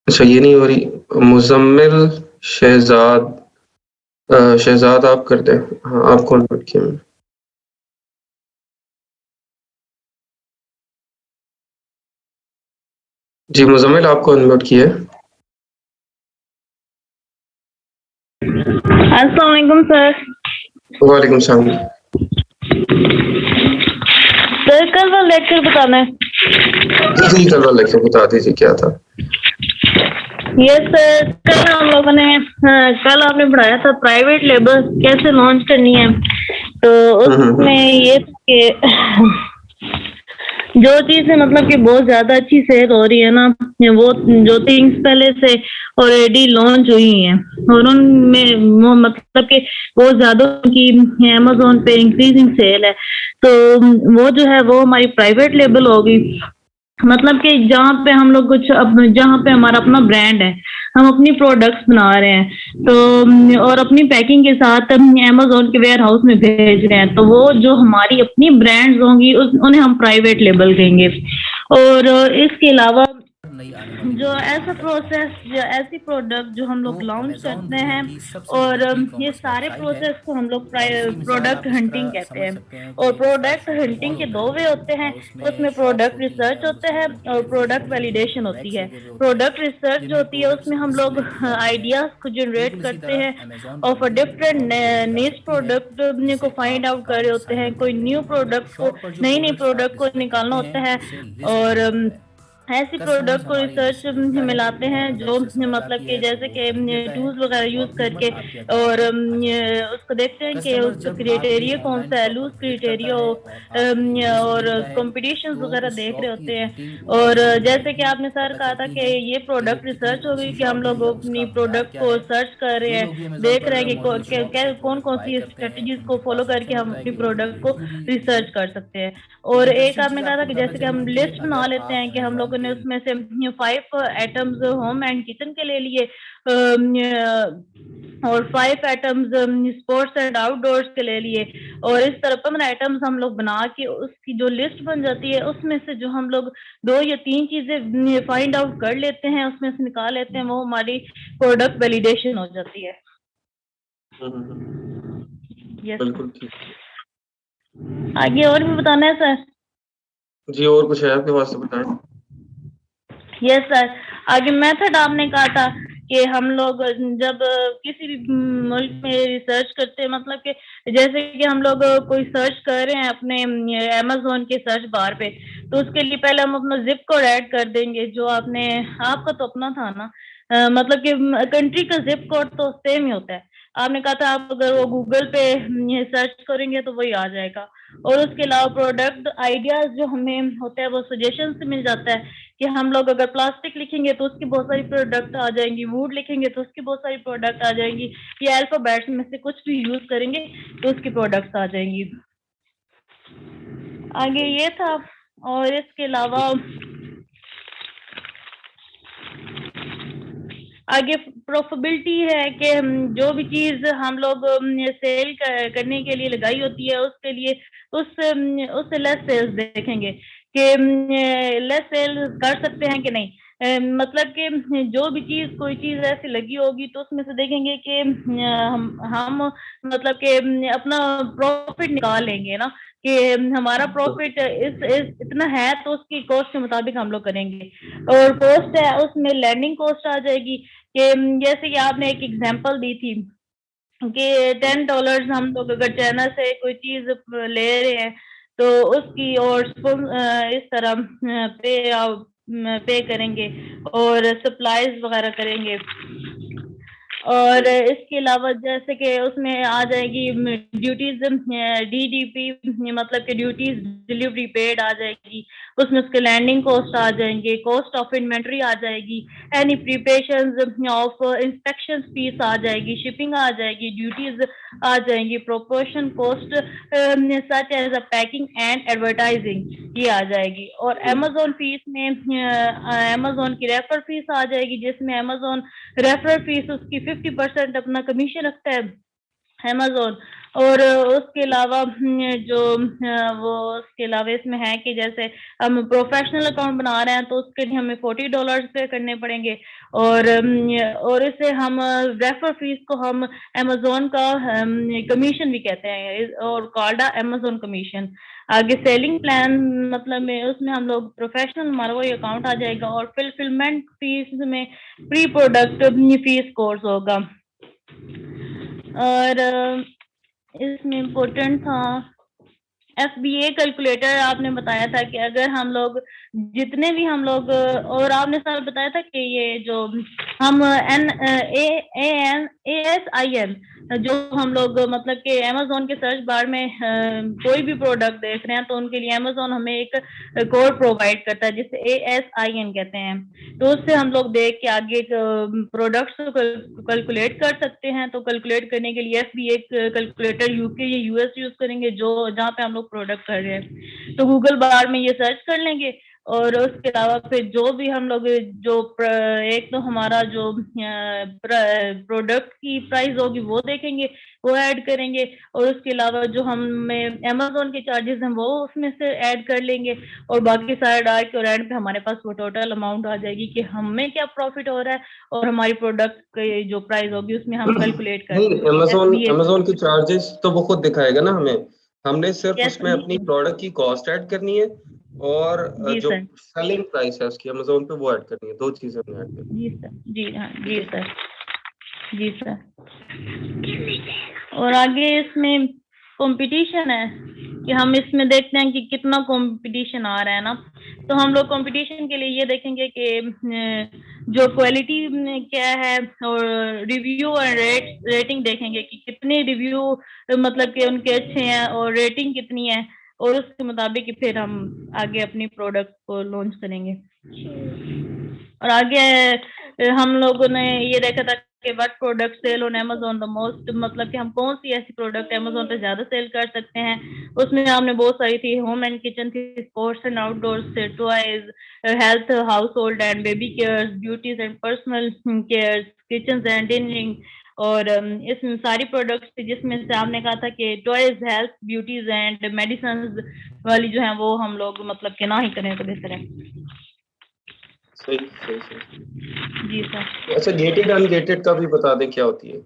अच्छा, ये नहीं हो रही। मुज़म्मिल शहज़ाद शहज़ाद आप कर दें। हाँ, आपको अनम्यूट किया मैंने। जी, मुज़म्मिल आपको अनम्यूट किया है। अस्सलाम वालेकुम सर। वालेकुम सलाम। सर कल वाला लेक्चर बताना है। जी, कल वाला लेक्चर बता दीजिए क्या था? यस सर, कल हम लोगों ने कल आपने पढ़ाया था प्राइवेट लेबल कैसे लॉन्च करनी है। तो हुँ, हुँ, हुँ। उसमें ये था कि जो चीजें मतलब कि बहुत ज्यादा अच्छी सेल हो रही है ना, वो जो थिंग्स पहले से ऑलरेडी लॉन्च हुई हैं और उनमें वो मतलब कि बहुत ज्यादा की अमेज़न पे इंक्रीजिंग सेल है। तो वो जो है वो हमारी प्राइवेट लेबल होगी। मतलब कि जहाँ पे हम लोग कुछ जहाँ पे हमारा अपना ब्रांड है, हम अपनी प्रोडक्ट्स बना रहे हैं, तो और अपनी पैकिंग के साथ अमेज़न के वेयर हाउस में भेज रहे हैं, तो वो जो हमारी अपनी ब्रांड्स होंगी उन्हें हम प्राइवेट लेबल कहेंगे। और इसके अलावा नई आने वाली जो वीडियो ऐसा दिखाता हूँ। प्रोसेस जो ऐसी प्रोडक्ट जो हम लोग तो लॉन्च अमेज़न करते दुनिया हैं की सबसे और बड़ी ई ये कॉमर्स सारे वेबसाइट है प्रोसेस को हम लोग और इसकी मिसाल प्रोडक्ट आप इस हंटिंग तरह कहते समझ हैं। सकते हैं और कि प्रोडक्ट फैशन का हंटिंग मॉल के होता दो है वे होते हैं। और उसमें उसमें शॉप्स प्रोडक्ट होती हैं रिसर्च और होता है उसमें और मैगजीन्स प्रोडक्ट होती हैं, वैलिडेशन होती रैक्स है। लगे हुए होते हैं प्रोडक्ट रिसर्च जो जिनमें होती है प्रोडक्ट्स उसमें हम लोग डिस्प्ले की जाती हैं। आइडियाज को जनरेट बिल्कुल इसी करते तरह हैं अमेज़न और पर भी डिफरेंट आप भेजी जा नीश सकती हैं प्रोडक्ट को जिससे फाइंड आप आउट कर अकाउंट रहे होते साइन हैं, अप कोई करेंगे। न्यू प्रोडक्ट को, शॉप पर जो नई नई प्रोडक्ट्स आप प्रोडक्ट को डिस्प्ले करते निकालना हैं होता है। उसे लिस्ट कहा और जाता है। ऐसी कस्टमर्स प्रोडक्ट को हमारी रिसर्च लिस्ट से जुड़ता है में लाते हैं और अगर जो उसे समझ मतलब आती कि है तो जैसे वो कि खरीद लेता है टूल्स वगैरह यूज और कीमत करके आपके अकाउंट और में आ जाती है। उसको देखते हैं कि कस्टमर उसका जब आपकी क्राइटेरिया कौन ऑनलाइन सा है, शॉप लूज पर विजिट करता क्राइटेरिया हो है और आपकी लिस्ट और देखता है कॉम्पिटिशन्स तो वगैरह उस देख रहे शॉप की होते हैं। रेटिंग और कैसी जैसे कि रहेगी आपने सर पता कहा था चलती कि है ये कि वो प्रोडक्ट कितनी रिसर्च हो गई अच्छी कि हम शॉप है लोग या अपनी उसका प्रोडक्ट ब्रांड क्या को है। सर्च कर रहे जो हैं, लोग भी अमेज़न देख रहे हैं पर कि मौजूद शॉप से कौन प्रोडक्ट कौन बाय सी करते हैं स्ट्रेटजीज को उनके फॉलो पास करके ऑप्शन हम होता है अपनी कि वो अपनी प्रोडक्ट को रिव्यू भी रिसर्च दें। कर सकते हैं। एक और एक इंटरेस्टिंग आपने चीज़ कहा था आपको कि बताता जैसे कि चलूँ हम कि लिस्ट बना अगर लेते आप हैं कि हम अमेज़न लोगों ने के उसमें से 5 आइटम्स होम एंड किचन के ले लिए और 5 आइटम्स स्पोर्ट्स एंड आउटडोर्स के ले लिए और इस तरह 15 आइटम्स हम लोग बना के उसकी जो लिस्ट बन जाती है उसमें से जो हम लोग 2 या 3 चीजें फाइंड आउट कर लेते हैं, उसमें से निकाल लेते हैं, वो हमारी प्रोडक्ट वैलिडेशन हो जाती है। हुँ, हुँ, हुँ। यस बिल्कुल सर। ठीक। आगे और भी बताना है सर? जी, और कुछ है आपके पास तो बताएँ? Yes sir. आगे मेथड आपने कहा था कि हम लोग जब किसी भी मुल्क में रिसर्च करते हैं, मतलब कि जैसे कि हम लोग कोई सर्च कर रहे हैं अपने अमेज़न के सर्च बार पे, तो उसके लिए पहले हम अपना ज़िप कोड ऐड कर देंगे जो आपका तो अपना था ना, मतलब कि कंट्री का ज़िप कोड तो सेम ही होता है। आपने कहा था आप अगर वो गूगल पे ये सर्च करेंगे तो वही आ जाएगा। और उसके अलावा प्रोडक्ट आइडियाज़ जो हमें होता है वो सजेशन से मिल जाता है कि हम लोग अगर प्लास्टिक लिखेंगे तो उसकी बहुत सारी प्रोडक्ट आ जाएंगी, वुड लिखेंगे तो उसकी बहुत सारी प्रोडक्ट आ जाएंगी, या अल्फाबेट्स में से कुछ भी यूज करेंगे तो उसकी प्रोडक्ट्स आ जाएंगी। आगे सही। ये था। और इसके अलावा आगे प्रोफेबिलिटी है कि जो भी चीज हम लोग सेल करने के लिए लगाई होती है उसके लिए उससे लेस सेल्स देखेंगे कि लेस सेल कर सकते हैं कि नहीं। मतलब कि जो भी चीज कोई चीज ऐसी लगी होगी तो उसमें से देखेंगे कि हम मतलब कि अपना प्रॉफिट निकाल लेंगे ना, कि हमारा प्रॉफिट इस इतना है तो उसकी कॉस्ट के मुताबिक हम लोग करेंगे। और कॉस्ट है उसमें लैंडिंग कॉस्ट आ जाएगी कि जैसे कि आपने एक एग्जांपल दी थी कि $10 हम लोग अगर चाइना से कोई चीज ले रहे हैं तो उसकी और इस तरह पे करेंगे और सप्लाईज वगैरह करेंगे। और सही। इसके अलावा जैसे कि उसमें आ जाएगी ड्यूटीज, डीडीपी मतलब कि ड्यूटीज डिलीवरी पेड आ जाएगी, उसमें उसके लैंडिंग कॉस्ट आ जाएंगे, कॉस्ट ऑफ इन्वेंट्री आ जाएगी, any preparation of inspection fees आ जाएगी, शिपिंग आ जाएगी, ड्यूटीज आ जाएंगी, proportion cost such as a packing and advertising ये आ जाएगी। और हुँ। अमेजोन फीस में अमेजोन की रेफर फीस आ जाएगी जिसमें अमेजोन रेफरल फीस उसकी 50% अपना कमीशन रखता है अमेज़न। और उसके अलावा वो उसके अलावा इसमें है कि जैसे हम प्रोफेशनल अकाउंट बना रहे हैं तो उसके लिए हमें $40 पे करने पड़ेंगे और इससे हम रेफर फीस को हम अमेज़न का कमीशन भी कहते हैं और कॉल्ड अमेज़न कमीशन। आगे सेलिंग प्लान मतलब में उसमें हम लोग प्रोफेशनल हमारा वही अकाउंट आ जाएगा और फुलफिलमेंट फीस में प्री प्रोडक्ट फीस कोर्स होगा। और इसमें इम्पोर्टेंट था FBA कैलकुलेटर आपने बताया था कि अगर हम लोग जितने भी हम लोग और आपने सर बताया था कि ये जो हम ASIN जो हम लोग मतलब कि अमेज़न के सर्च बार में कोई भी प्रोडक्ट देख रहे हैं तो उनके लिए अमेज़न हमें एक कोड प्रोवाइड करता है जिसे ASIN कहते हैं। तो उससे हम लोग देख के आगे प्रोडक्ट्स को कैलकुलेट कर सकते हैं। तो कैलकुलेट करने के लिए FBA कैलकुलेटर UK या US यूज करेंगे जो जहाँ पे हम लोग प्रोडक्ट कर रहे हैं। तो गूगल बार में ये सर्च कर लेंगे और उसके अलावा फिर जो भी हम लोग एक तो हमारा जो प्रोडक्ट की प्राइस होगी वो देखेंगे, वो ऐड करेंगे और उसके अलावा जो हमें अमेज़न के चार्जेस हैं वो उसमें से ऐड कर लेंगे और बाकी सारे डाल के और एंड पे हमारे पास वो टोटल अमाउंट आ जाएगी कि हमें क्या प्रॉफिट हो रहा है और हमारी प्रोडक्ट की जो प्राइस होगी उसमें हम कैलकुलेट कर नहीं, सकते हैं। अमेज़न की चार्जेस तो वो खुद दिखाएगा ना हमें। हमने सिर्फ यस उसमें अपनी प्रोडक्ट की कॉस्ट ऐड करनी है और जी जो सर, सेलिंग प्राइस है उसकी अमेज़न पे वो ऐड करनी है। 2 चीजें हमने ऐड करनी जी सर, जी हाँ, जी सर, जी सर। और आगे इसमें कंपटीशन है कि हम इसमें देखते हैं कि कितना कंपटीशन आ रहा है ना, तो हम लोग कंपटीशन के लिए ये देखेंगे कि जो क्वालिटी क्या है और रिव्यू और रेटिंग देखेंगे कि कितने रिव्यू मतलब कि उनके अच्छे हैं और रेटिंग कितनी है और उसके मुताबिक ही फिर हम आगे अपनी प्रोडक्ट को लॉन्च करेंगे। और आगे हम लोगों ने ये देखा था कि what product sell on Amazon the most, मतलब कि हम कौन सी ऐसी प्रोडक्ट अमेज़न पे ज्यादा सेल कर सकते हैं। उसमें हमने बहुत सारी थी, होम एंड किचन थी, स्पोर्ट्स एंड आउटडोर्स थे, toys, health, household and baby cares, beauties and personal cares, kitchen and dining और इसमें सारी प्रोडक्ट्स थी जिसमें से आपने कहा था कि toys, health, beauties and medicine वाली जो है वो हम लोग मतलब कि ना ही करें तो बेहतर है। है। सही। जी सर। अच्छा, गेटेड अनगेटेड का भी बता दें क्या होती है।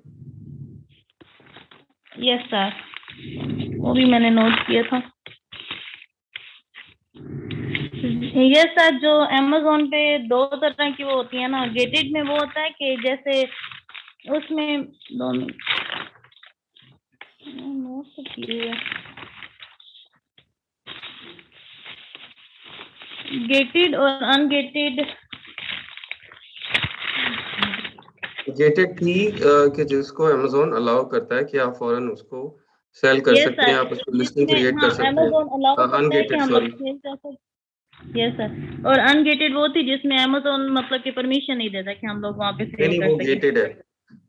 यस सर, वो भी मैंने नोट किया था। यस सर, जो अमेज़न पे 2 तरह की वो होती है ना, गेटेड में वो होता है कि जैसे उसमें 2 मिनट नोट तो की हुई है। गेटेड और अनगेटेड गेटेड थी कि जिसको अमेज़न अलाउ करता है कि आप फौरन उसको सेल कर यस सकते सर, हैं, आप उसको लिस्टिंग जिसमें क्रिएट कर हाँ सकते हैं। अमेज़न अलाउ करता है कि अनगेटेड, हम लोग सॉरी। सेल कर सकते। यस सर, और अनगेटेड वो थी जिसमें अमेज़न मतलब कि परमिशन नहीं देता कि हम लोग वहाँ पे सेल नहीं, कर वो सकें। गेटेड है।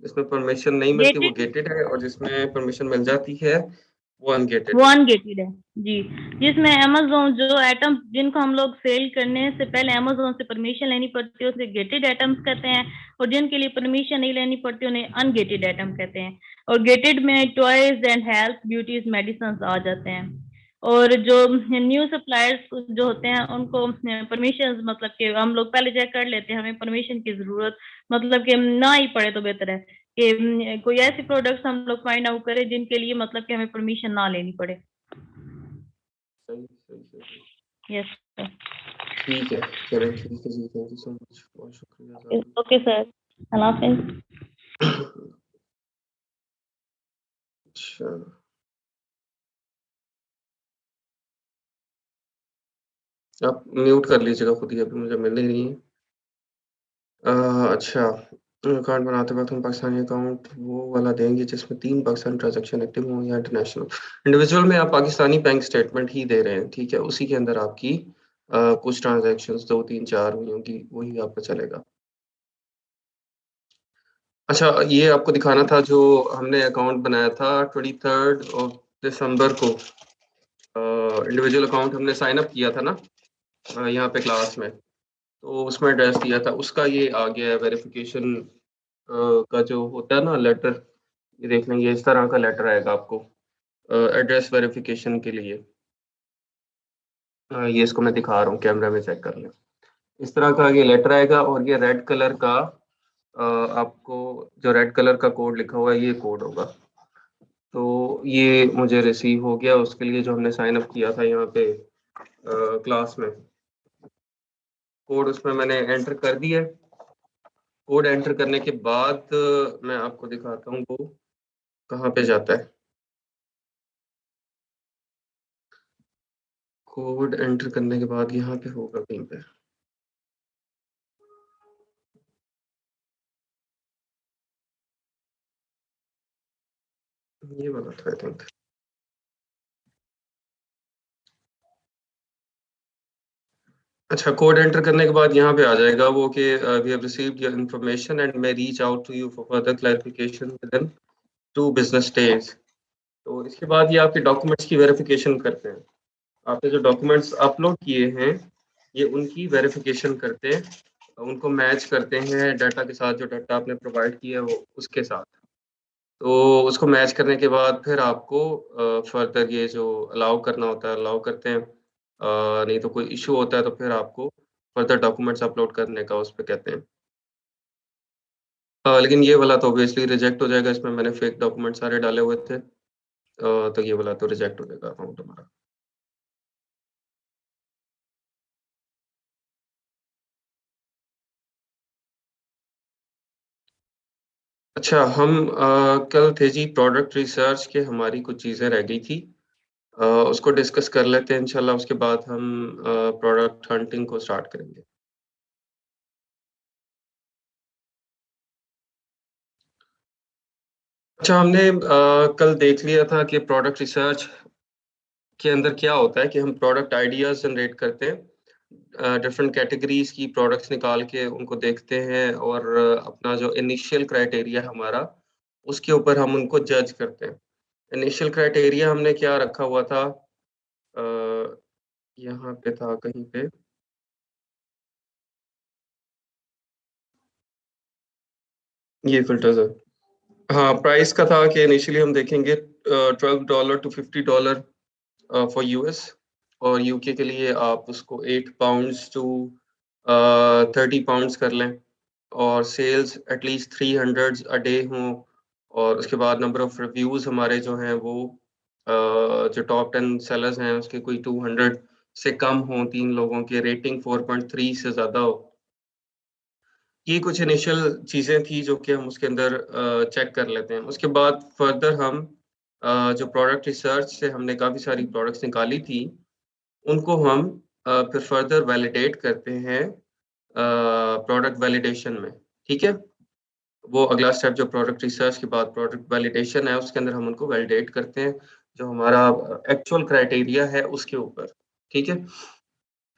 जिसमें परमिशन नहीं मिलती वो गेटेड गेटेड है और जिसमें परमिशन मिल जाती है वो अनगेटेड वो है। अनगेटेड है जी, जिसमें अमेज़न जो आइटम जिनको हम लोग सेल करने से पहले अमेज़न से परमिशन लेनी पड़ती है उसे गेटेड आइटम्स कहते हैं और जिनके लिए परमिशन नहीं लेनी पड़ती उन्हें अनगेटेड आइटम कहते हैं। और गेटेड में toys and health, beauties, medicine आ जाते हैं और जो न्यू सप्लायर्स जो होते हैं उनको परमिशन मतलब कि हम लोग पहले चेक कर लेते हैं, हमें परमिशन की जरूरत मतलब कि ना ही पड़े तो बेहतर है कि कोई ऐसी प्रोडक्ट्स हम लोग फाइंड आउट करें जिनके लिए मतलब कि हमें परमिशन ना लेनी पड़े। सही। Yes sir. ठीक है, चलो ठीक है जी, थैंक यू सो मच, बहुत शुक्रिया ज़ाहिद। ओके सर, अल्लाह हाफिज। अच्छा, आप म्यूट कर लीजिएगा खुद ही, अभी मुझे मिल ही नहीं है। अच्छा, अकाउंट बनाते वक्त हम पाकिस्तानी अकाउंट वो वाला देंगे जिसमें 3% ट्रांजैक्शन एक्टिव हों या इंटरनेशनल। इंडिविजुअल में आप पाकिस्तानी बैंक स्टेटमेंट ही दे रहे हैं, ठीक है, उसी के अंदर आपकी कुछ ट्रांजैक्शंस 2 3 4 हुई होंगी, वही आपका चलेगा। अच्छा, ये आपको दिखाना था जो हमने अकाउंट बनाया था 23 ऑफ दिसंबर को, इंडिविजुअल अकाउंट हमने साइन अप किया था ना यहाँ पे क्लास में, तो उसमें एड्रेस दिया था, उसका ये आ गया है वेरिफिकेशन का जो होता है ना लेटर, ये देख लेंगे इस तरह का लेटर आएगा आपको। एड्रेस वेरिफिकेशन के लिए। ये इसको मैं दिखा रहा हूँ, कैमरा में चेक कर लें। इस तरह का ये लेटर आएगा और ये रेड कलर का आपको जो रेड कलर का कोड लिखा हुआ है ये कोड होगा। तो ये मुझे रिसीव हो गया, उसके लिए जो हमने साइन अप किया था यहाँ पे क्लास में, कोड उसमें मैंने एंटर कर दिया। कोड एंटर करने के बाद मैं आपको दिखाता हूँ वो कहाँ पे जाता है। कोड एंटर करने के बाद यहाँ पे होगा कहीं पे। ये वाला था आई थिंक। अच्छा, कोड एंटर करने के बाद यहाँ पे आ जाएगा वो कि we have received your information and may reach out to you for further clarification within 2 business days. तो इसके बाद ये आपके डॉक्यूमेंट्स की वेरिफिकेशन करते हैं। आपने जो डॉक्यूमेंट्स अपलोड किए हैं ये उनकी वेरिफिकेशन करते हैं, उनको मैच करते हैं डाटा के साथ, जो डाटा आपने प्रोवाइड किया है वो उसके साथ। तो उसको मैच करने के बाद फिर आपको फर्दर ये जो अलाउ करना होता है अलाउ करते हैं। नहीं तो कोई इशू होता है तो फिर आपको फर्दर डॉक्यूमेंट्स अपलोड करने का उस पे कहते हैं। लेकिन ये वाला तो ऑब्वियसली रिजेक्ट हो जाएगा, इसमें मैंने फेक डॉक्यूमेंट सारे डाले हुए थे। तो ये वाला तो रिजेक्ट हो जाएगा अकाउंट हमारा। अच्छा, हम कल थे जी प्रोडक्ट रिसर्च के, हमारी कुछ चीज़ें रह गई थी। उसको डिस्कस कर लेते हैं इंशाल्लाह, उसके बाद हम प्रोडक्ट हंटिंग को स्टार्ट करेंगे। अच्छा, हमने कल देख लिया था कि प्रोडक्ट रिसर्च के अंदर क्या होता है कि हम प्रोडक्ट आइडियाज़ जनरेट करते हैं, डिफरेंट कैटेगरीज की प्रोडक्ट्स निकाल के उनको देखते हैं और अपना जो इनिशियल क्राइटेरिया हमारा उसके ऊपर हम उनको जज करते हैं। इनिशियल क्राइटेरिया हमने क्या रखा हुआ था, अ, यहाँ पे था कहीं पे। ये फिल्टर्स है। हाँ, प्राइस का था कि इनिशियली हम देखेंगे $12 टू $50 फॉर यूएस, और यूके के लिए आप उसको 8 पाउंड्स टू 30 पाउंड्स कर लें, और सेल्स एटलीस्ट 300 अ डे हों। और उसके बाद नंबर ऑफ रिव्यूज़ हमारे जो हैं वो जो टॉप 10 सेलर्स हैं उसके कोई 200 से कम हों, 3 लोगों की रेटिंग 4.3 से ज़्यादा हो। ये कुछ इनिशियल चीज़ें थी जो कि हम उसके अंदर चेक कर लेते हैं। उसके बाद फर्दर हम जो प्रोडक्ट रिसर्च से हमने काफ़ी सारी प्रोडक्ट्स निकाली थी, उनको हम फिर फर्दर वैलिडेट करते हैं प्रोडक्ट वैलिडेशन में, ठीक है? वो अगला स्टेप जो प्रोडक्ट रिसर्च के बाद प्रोडक्ट वैलिडेशन है, उसके अंदर हम उनको वैलिडेट करते हैं, जो हमारा एक्चुअल क्राइटेरिया है उसके ऊपर, ठीक है?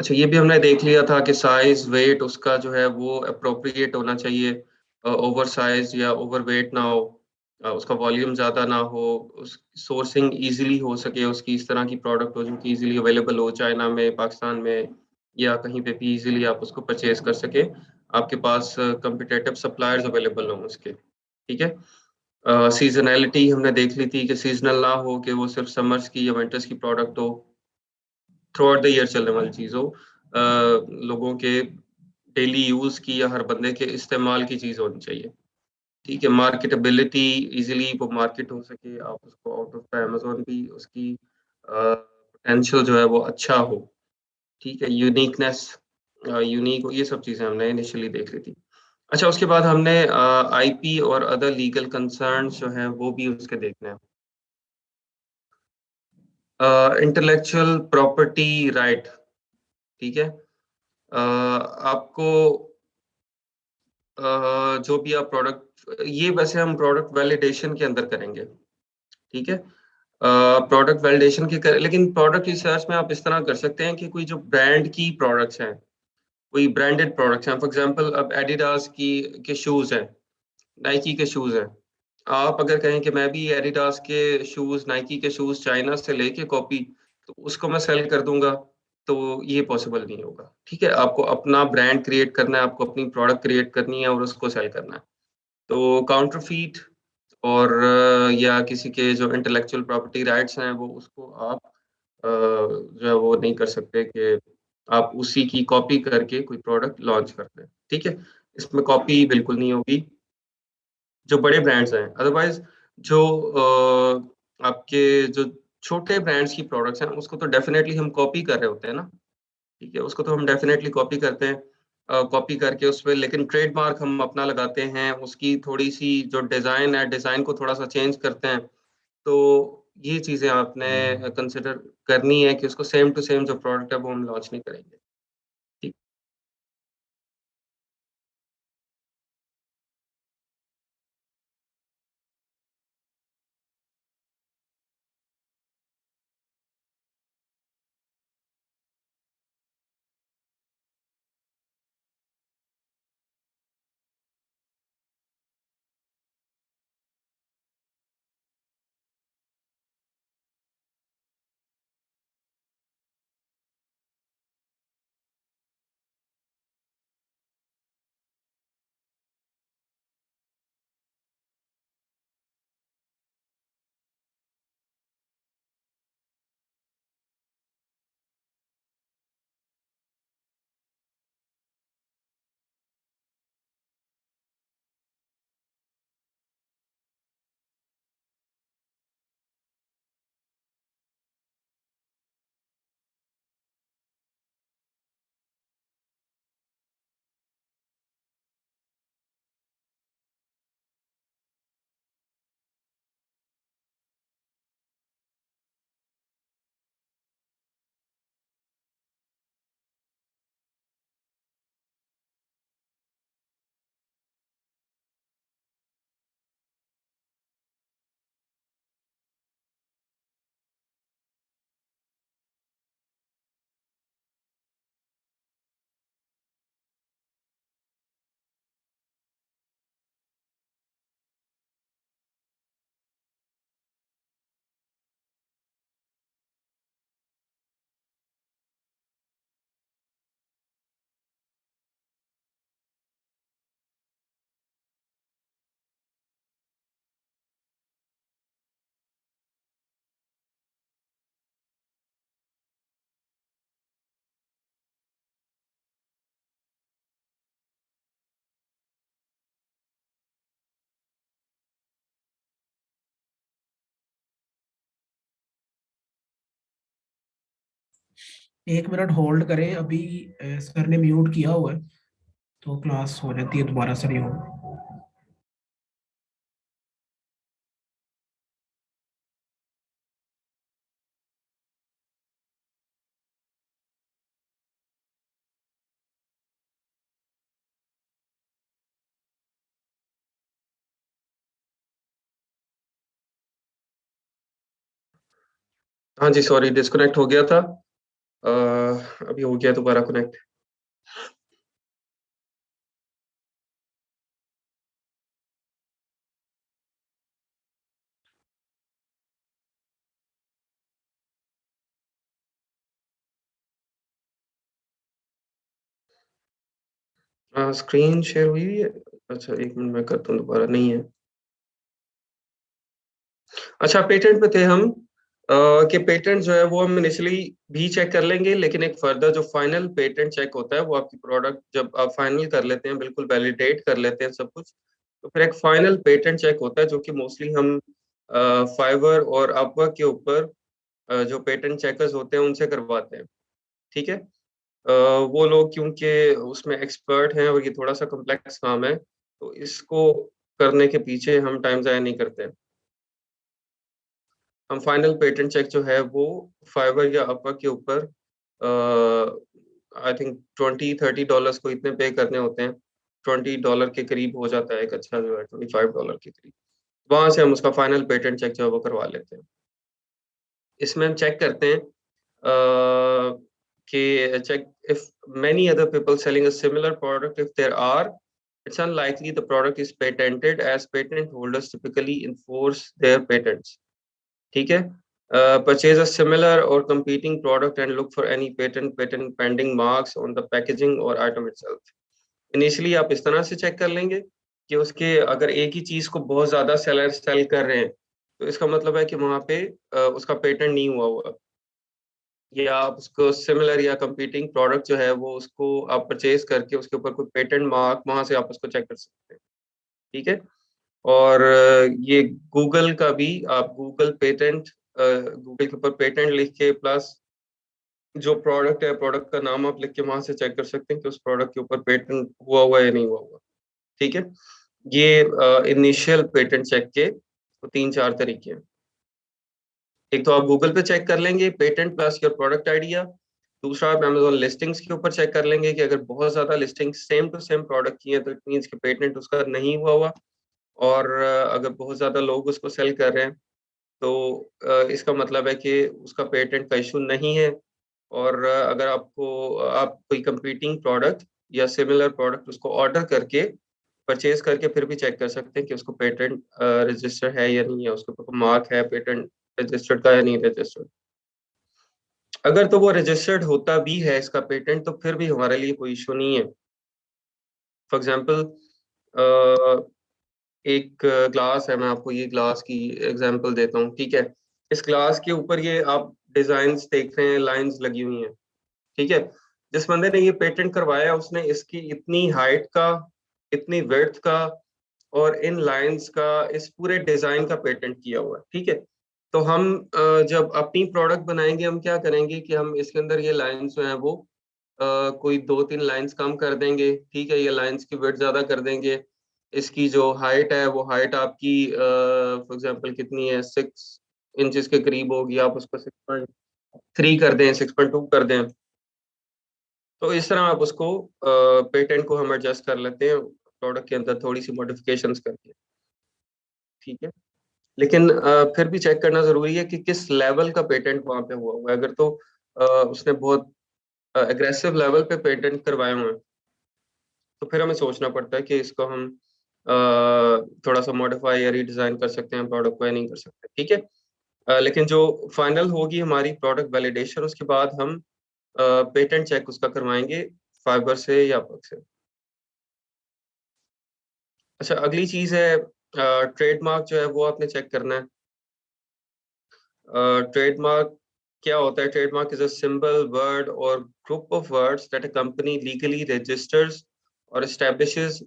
अच्छा, ये भी हमने देख लिया था कि साइज़, वेट उसका जो है वो एप्रोप्रिएट होना चाहिए, ओवर साइज़ या ओवरवेट ना हो, उसका वॉल्यूम ज़्यादा ना हो, उस सोर्सिंग ईज़िली हो सके, उसकी इस तरह की प्रोडक्ट हो जो कि ईज़िली अवेलेबल हो चाइना में, पाकिस्तान में या कहीं पे भी ईज़िली आप उसको परचेज़ कर सकें। आपके पास कॉम्पिटिटिव सप्लायर्स अवेलेबल हों उसके, ठीक है? सीज़नैलिटी हमने देख ली थी कि सीज़नल ना हो, कि वो सिर्फ़ समर्स की या विंटर्स की प्रोडक्ट हो, थ्रू आउट द ईयर चलने वाली चीज़ हो। लोगों के डेली यूज़ की या हर बंदे के इस्तेमाल की चीज़ होनी चाहिए। ठीक है, मार्केटेबिलिटी ईज़िली वो मार्केट हो सके, आप उसको आउट ऑफ द अमेज़न भी उसकी पोटेंशियल जो है वो अच्छा हो, ठीक है? यूनिकनेस यूनिक हो, ये सब चीज़ें हमने इनिशियली देख ली थी। अच्छा, उसके बाद हमने आईपी और अदर लीगल कंसर्न्स जो हैं वो भी उसके देखने हैं। इंटेलेक्चुअल प्रॉपर्टी राइट, ठीक है? आपको जो भी आप प्रोडक्ट, ये वैसे हम प्रोडक्ट वैलिडेशन के अंदर करेंगे, ठीक है? प्रोडक्ट वैलिडेशन की कर, लेकिन प्रोडक्ट रिसर्च में आप इस तरह कर सकते हैं कि कोई जो ब्रांड की प्रोडक्ट्स हैं, कोई ब्रांडेड प्रोडक्ट्स हैं, फॉर एग्जांपल अब एडिडास की के शूज़ हैं, नाइकी के शूज़ हैं। आप अगर कहें कि मैं भी एडिडास के शूज़, नाइकी के शूज़ चाइना से लेके कॉपी, तो उसको मैं सेल कर दूँगा, तो ये पॉसिबल नहीं होगा, ठीक है? आपको अपना ब्रांड क्रिएट करना है, आपको अपनी प्रोडक्ट क्रिएट करनी है और उसको सेल करना है। तो काउंटरफीट और या किसी के जो इंटेलेक्चुअल प्रॉपर्टी राइट्स हैं वो उसको आप जो है वो नहीं कर सकते कि आप उसी की कॉपी करके कोई प्रोडक्ट लॉन्च कर दें, ठीक है? इसमें कॉपी बिल्कुल नहीं होगी, जो बड़े ब्रांड्स हैं। अदरवाइज़ जो आपके जो छोटे ब्रांड्स की प्रोडक्ट्स हैं, उसको तो डेफ़िनेटली हम कॉपी कर रहे होते हैं ना, ठीक है? उसको तो हम डेफ़िनेटली कॉपी करते हैं। कॉपी करके उसपे लेकिन ट्रेडमार्क हम अपना लगाते हैं, उसकी थोड़ी-सी जो डिज़ाइन है, डिज़ाइन को थोड़ा-सा चेंज करते हैं। तो ये चीज़ें आपने कंसिडर करनी है कि उसको सेम टू सेम जो प्रोडक्ट है वो हम लॉन्च नहीं करेंगे। ठीक। एक मिनट होल्ड करें, अभी सर ने म्यूट किया हुआ है तो क्लास हो जाती है दोबारा से रिओन। हाँ जी, सॉरी डिस्कनेक्ट हो गया था। अभी हो गया दोबारा कनेक्ट। स्क्रीन शेयर हुई है? अच्छा 1 मिनट मैं करता हूँ दोबारा, नहीं है। अच्छा पेटेंट पे थे हम कि पेटेंट जो है वो हम इनिशियली भी चेक कर लेंगे, लेकिन एक फर्दर जो फाइनल पेटेंट चेक होता है वो आपकी प्रोडक्ट जब आप फाइनल कर लेते हैं, बिल्कुल वैलिडेट कर लेते हैं सब कुछ, तो फिर एक फाइनल पेटेंट चेक होता है जो कि मोस्टली हम फाइवर और अपवर्क के ऊपर जो पेटेंट चेकर्स होते हैं उनसे करवाते हैं, ठीक है? वो लोग क्योंकि उसमें एक्सपर्ट हैं और ये थोड़ा-सा कॉम्प्लेक्स काम है, तो इसको करने के पीछे हम टाइम ज़ाया नहीं करते हैं। हम फाइनल पेटेंट चेक जो है वो फाइवर या अपवर्क के ऊपर आई थिंक $20-30 को इतने पे करने होते हैं। $20 के करीब हो जाता है एक अच्छा जो है $25 के करीब। वहाँ से हम उसका फाइनल पेटेंट चेक जो है वो करवा लेते हैं। इसमें हम चेक करते हैं कि check if many other people selling a similar product, if there are, it's unlikely the product is patented as patent holders typically enforce their patents. ठीक है? Purchase a similar or competing product and look for any patent pending marks on the packaging or item itself. Initially आप इस तरह से check कर लेंगे कि उसके अगर एक ही चीज को बहुत ज्यादा सेलर सेल कर रहे हैं तो इसका मतलब है कि वहां पे उसका पेटेंट नहीं हुआ हुआ, या आप उसको सिमिलर या कंपीटिंग प्रोडक्ट जो है वो उसको आप परचेज करके उसके ऊपर कोई पेटेंट मार्क वहां से आप उसको चेक कर सकते हैं। ठीक है। और ये गूगल का भी, आप गूगल पेटेंट, गूगल के ऊपर पेटेंट लिख के प्लस जो प्रोडक्ट है प्रोडक्ट का नाम आप लिख के वहां से चेक कर सकते हैं कि उस प्रोडक्ट के ऊपर पेटेंट हुआ हुआ है या नहीं हुआ हुआ। ठीक है। ये इनिशियल पेटेंट चेक के तो 3-4 तरीके हैं। एक तो आप गूगल पे चेक कर लेंगे patent plus your product idea. दूसरा आप अमेजोन लिस्टिंग्स के ऊपर चेक कर लेंगे कि अगर बहुत ज्यादा listing same to same product की है तो इट मीन्स कि पेटेंट उसका नहीं हुआ हुआ। और अगर बहुत ज्यादा लोग उसको सेल कर रहे हैं तो इसका मतलब है कि उसका पेटेंट का इशू नहीं है। और अगर आप कोई कंपीटिंग प्रोडक्ट या सिमिलर प्रोडक्ट उसको ऑर्डर करके परचेज करके फिर भी चेक कर सकते हैं कि उसको पेटेंट रजिस्टर है या नहीं है, उसके ऊपर मार्क है पेटेंट रजिस्टर्ड का या नहीं रजिस्टर्ड। अगर तो वो रजिस्टर्ड होता भी है इसका पेटेंट तो फिर भी हमारे लिए कोई इशू नहीं है। फॉर एग्जांपल एक ग्लास है, मैं आपको ये ग्लास की एग्जांपल देता हूँ। ठीक है। इस ग्लास के ऊपर ये आप डिजाइन्स देख रहे हैं, लाइंस लगी हुई हैं। ठीक है। जिस बंदे ने ये पेटेंट करवाया उसने इसकी इतनी हाइट का, इतनी विड्थ का और इन लाइंस का, इस पूरे डिजाइन का पेटेंट किया हुआ है। ठीक है। तो हम जब अपनी प्रोडक्ट बनाएंगे हम क्या करेंगे कि हम इसके अंदर ये लाइंस जो है वो कोई 2-3 लाइंस कम कर देंगे। ठीक है। ये लाइंस की विड्थ ज्यादा कर देंगे। इसकी जो हाइट है वो हाइट आपकी फॉर एग्जांपल कितनी है, 6 इंचेस के करीब होगी, आप उसको 6.3 कर दें, 6.2 कर दें। तो इस तरह आप उसको पेटेंट को हम एडजस्ट कर लेते हैं प्रोडक्ट के अंदर थोड़ी सी मॉडिफिकेशंस करके। ठीक है। लेकिन फिर भी चेक करना जरूरी है कि किस लेवल का पेटेंट वहां पे हुआ हुआ है। अगर तो उसने बहुत एग्रेसिव लेवल पे पेटेंट करवाए हुए हैं तो फिर हमें सोचना पड़ता है कि इसको हम थोड़ा सा मॉडिफाई या रीडिजाइन कर सकते हैं प्रोडक्ट को या नहीं कर सकते। ठीक है। लेकिन जो फाइनल होगी हमारी प्रोडक्ट वैलिडेशन उसके बाद हम पेटेंट चेक उसका करवाएंगे फाइबर से या अपवर्क से। अच्छा, अगली चीज है ट्रेडमार्क जो है वो आपने चेक करना है। ट्रेडमार्क क्या होता है? Trademark is a symbol, word or group of words that a company legally registers or establishes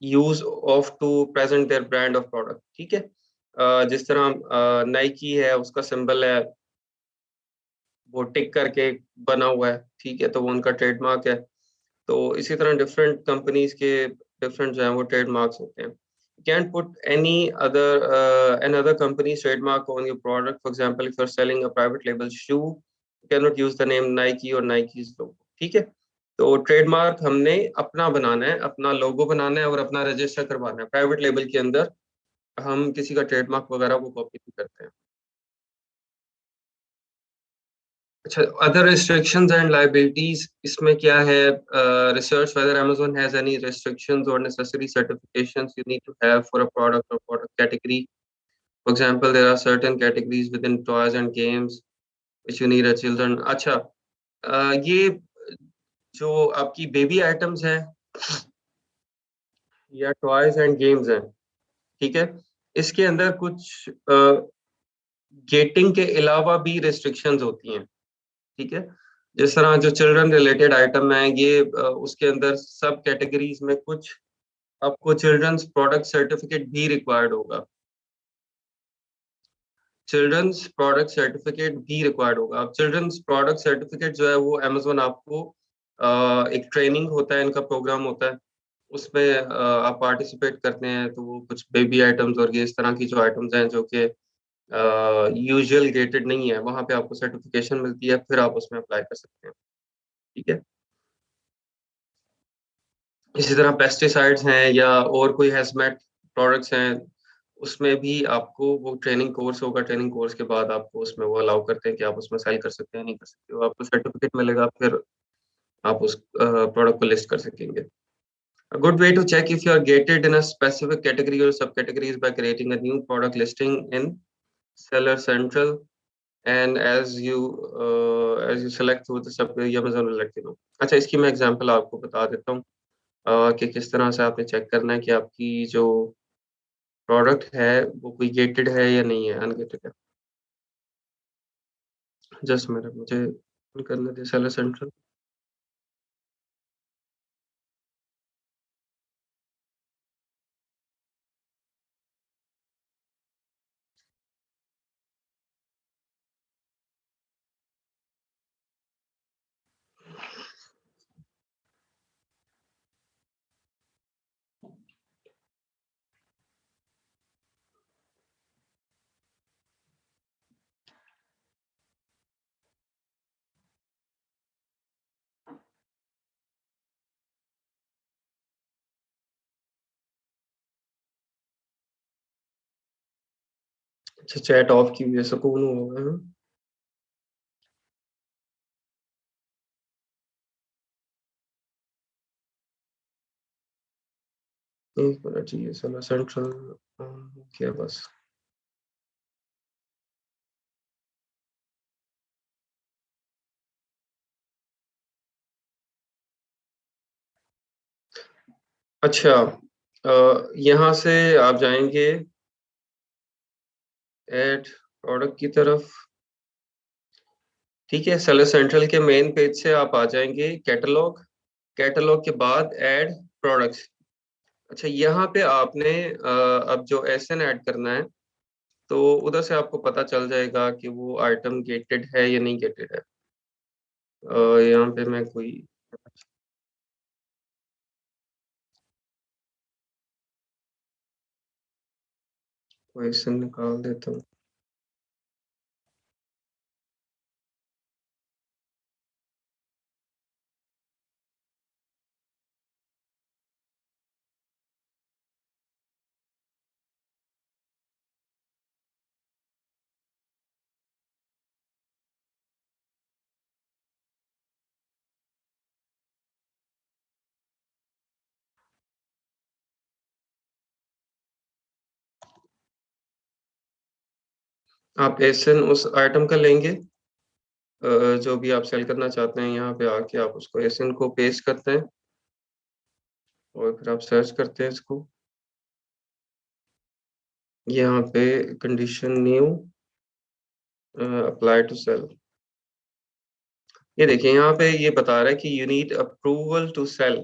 use of to present their brand of product. ठीक है। जिस तरह नाइकी है उसका सिंबल है वो टिक करके बना हुआ है। ठीक है। तो वो उनका ट्रेडमार्क है। तो इसी तरह डिफरेंट कंपनीज के डिफरेंट जो है वो ट्रेडमार्क्स होते हैं। You can't put any other another company's trademark on your product. For example, if you're selling a private label shoe, you cannot use the name Nike or Nike's logo. ठीक है। तो trademark हमने अपना बनाना है, अपना लोगो बनाना है और अपना रजिस्टर करवाना है। प्राइवेट लेबल के अंदर हम किसी का ट्रेडमार्क वगैरह को कॉपी नहीं करते हैं। अच्छा, अदर restrictions एंड liabilities इसमें क्या है? Research whether Amazon has any restrictions or necessary certifications you need to have for a product or product category. For example, there are certain categories within toys and games which you need a children. अच्छा, ये जो आपकी baby items हैं या toys and games हैं, ठीक है, इसके अंदर कुछ गेटिंग के अलावा भी रिस्ट्रिक्शंस होती हैं। ठीक है। जिस तरह जो चिल्ड्रन रिलेटेड आइटम है ये उसके अंदर सब कैटेगरीज में कुछ आपको चिल्ड्रंस प्रोडक्ट सर्टिफिकेट भी रिक्वायर्ड होगा। चिल्ड्रंस प्रोडक्ट सर्टिफिकेट भी रिक्वायर्ड होगा। अब चिल्ड्रंस प्रोडक्ट सर्टिफिकेट जो है वो अमेजोन आपको एक ट्रेनिंग होता है, इनका प्रोग्राम होता है, उसमें आप पार्टिसिपेट करते हैं तो वो कुछ बेबी आइटम्स और ये इस तरह की जो आइटम्स हैं जो कि यूजुअल गेटेड नहीं है, वहां पे आपको सर्टिफिकेशन मिलती है, फिर आप उसमें अप्लाई कर सकते हैं। ठीक है। इसी तरह पेस्टिसाइड्स हैं या और कोई हैजमेट प्रोडक्ट्स हैं, उसमें भी आपको वो ट्रेनिंग कोर्स होगा। ट्रेनिंग कोर्स के बाद आपको उसमें वो अलाउ करते हैं कि आप उसमें सेल कर सकते हैं, नहीं कर सकते हो, आपको सर्टिफिकेट मिलेगा, फिर आप उस प्रोडक्ट को लिस्ट कर सकेंगे। A good way to check if you are gated in a specific category or subcategory is by creating a new product listing in Seller Central, and as you select through the sub Amazon will let you know. अच्छा, इसकी मैं example आपको बता देता हूँ। कि किस तरह से आपने चेक करना है कि आपकी जो प्रोडक्ट है वो कोई गेटेड है या नहीं है, अनगेटेड है। जस्ट मिनट, मुझे करने दे सेलर सेंट्रल। अच्छा, चैट ऑफ की वजह से कौन हुआ है? एक मिनट चाहिए, सेलर सेंट्रल क्या बस। अच्छा, यहाँ से आप जाएंगे ऐड प्रोडक्ट की तरफ। ठीक है, सेलर सेंट्रल के मेन पेज से आप आ जाएंगे कैटलॉग। कैटलॉग के बाद ऐड प्रोडक्ट्स। अच्छा, यहाँ पे आपने अब जो एसएन ऐड करना है, तो उधर से आपको पता चल जाएगा कि वो आइटम गेटेड है या नहीं गेटेड है। यहाँ पे मैं कोई क्वेश्चन निकाल देता हूँ। आप एसएन उस आइटम का लेंगे, जो भी आप सेल करना चाहते हैं। यहाँ पे आके आप उसको एसएन को पेस्ट करते हैं और फिर आप सर्च करते हैं इसको। यहाँ पे condition new, apply to sell. ये देखिए, यहाँ पे ये बता रहा है कि you need approval to sell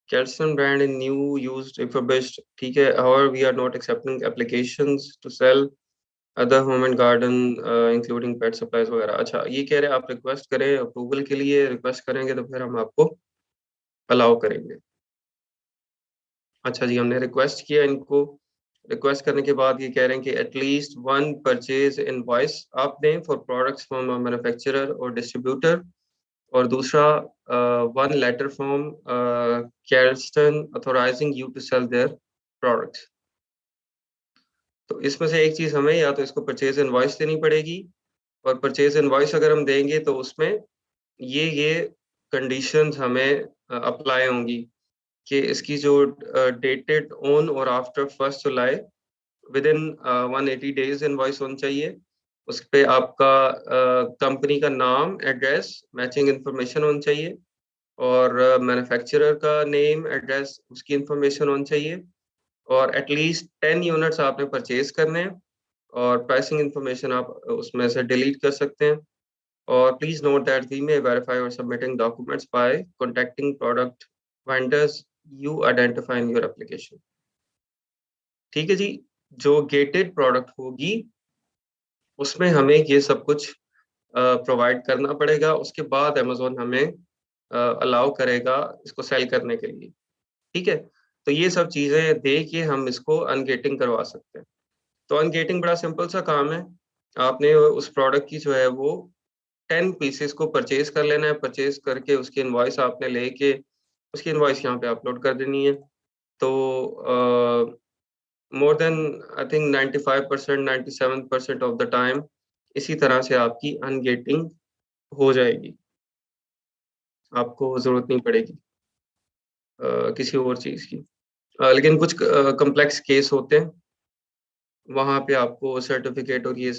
calcium brand in new used refurbished. ठीक है, और we are not accepting applications to sell other home and garden including pet supplies वगैरह। अच्छा, ये कह रहे हैं आप रिक्वेस्ट करें, अप्रूवल के लिए रिक्वेस्ट करेंगे तो फिर हम आपको अलाउ करेंगे। अच्छा जी, हमने रिक्वेस्ट किया इनको। रिक्वेस्ट करने के बाद ये कह रहे हैं कि एटलीस्ट वन परचेज इनवॉइस आप दें for products from manufacturer or distributor, और दूसरा one letter from Calston authorising you to sell their products. तो इसमें से एक चीज हमें या तो इसको परचेज इनवॉइस देनी पड़ेगी, और परचेज इनवॉइस अगर हम देंगे तो उसमें ये कंडीशंस हमें अप्लाई होंगी कि इसकी जो डेटेड ऑन और after 1 July with in 180 days invoice होनी चाहिए। उस पे आपका कंपनी का नाम, एड्रेस, मैचिंग इंफॉर्मेशन होनी चाहिए, और मैन्युफैक्चरर का नेम, एड्रेस, उसकी इंफॉर्मेशन होनी चाहिए, और एटलीस्ट 10 यूनिट्स आपने परचेज करने हैं, और प्राइसिंग इंफॉर्मेशन आप उसमें से डिलीट कर सकते हैं। और please note that we may verify or submitting documents by contacting product vendors you identify in your application. ठीक है जी, जो गेटेड प्रोडक्ट होगी उसमें हमें ये सब कुछ प्रोवाइड करना पड़ेगा, उसके बाद अमेजोन हमें अलाउ करेगा इसको सेल करने के लिए। ठीक है, तो ये सब चीज़ें दे के हम इसको अनगेटिंग करवा सकते हैं। तो अनगेटिंग बड़ा सिंपल सा काम है। आपने उस प्रोडक्ट की जो है वो 10 पीसेस को परचेज कर लेना है। परचेज करके उसकी इनवॉइस आपने लेके उसकी इनवॉइस यहाँ पे अपलोड कर देनी है। तो more than I think 95%, 97% of the time इसी तरह से आपकी अनगेटिंग हो जाएगी। आपको ज़रूरत नहीं पड़ेगी किसी और चीज़ की। लेकिन कुछ कम्प्लेक्स केस होते हैं, वहाँ पे आपको सर्टिफिकेट और ये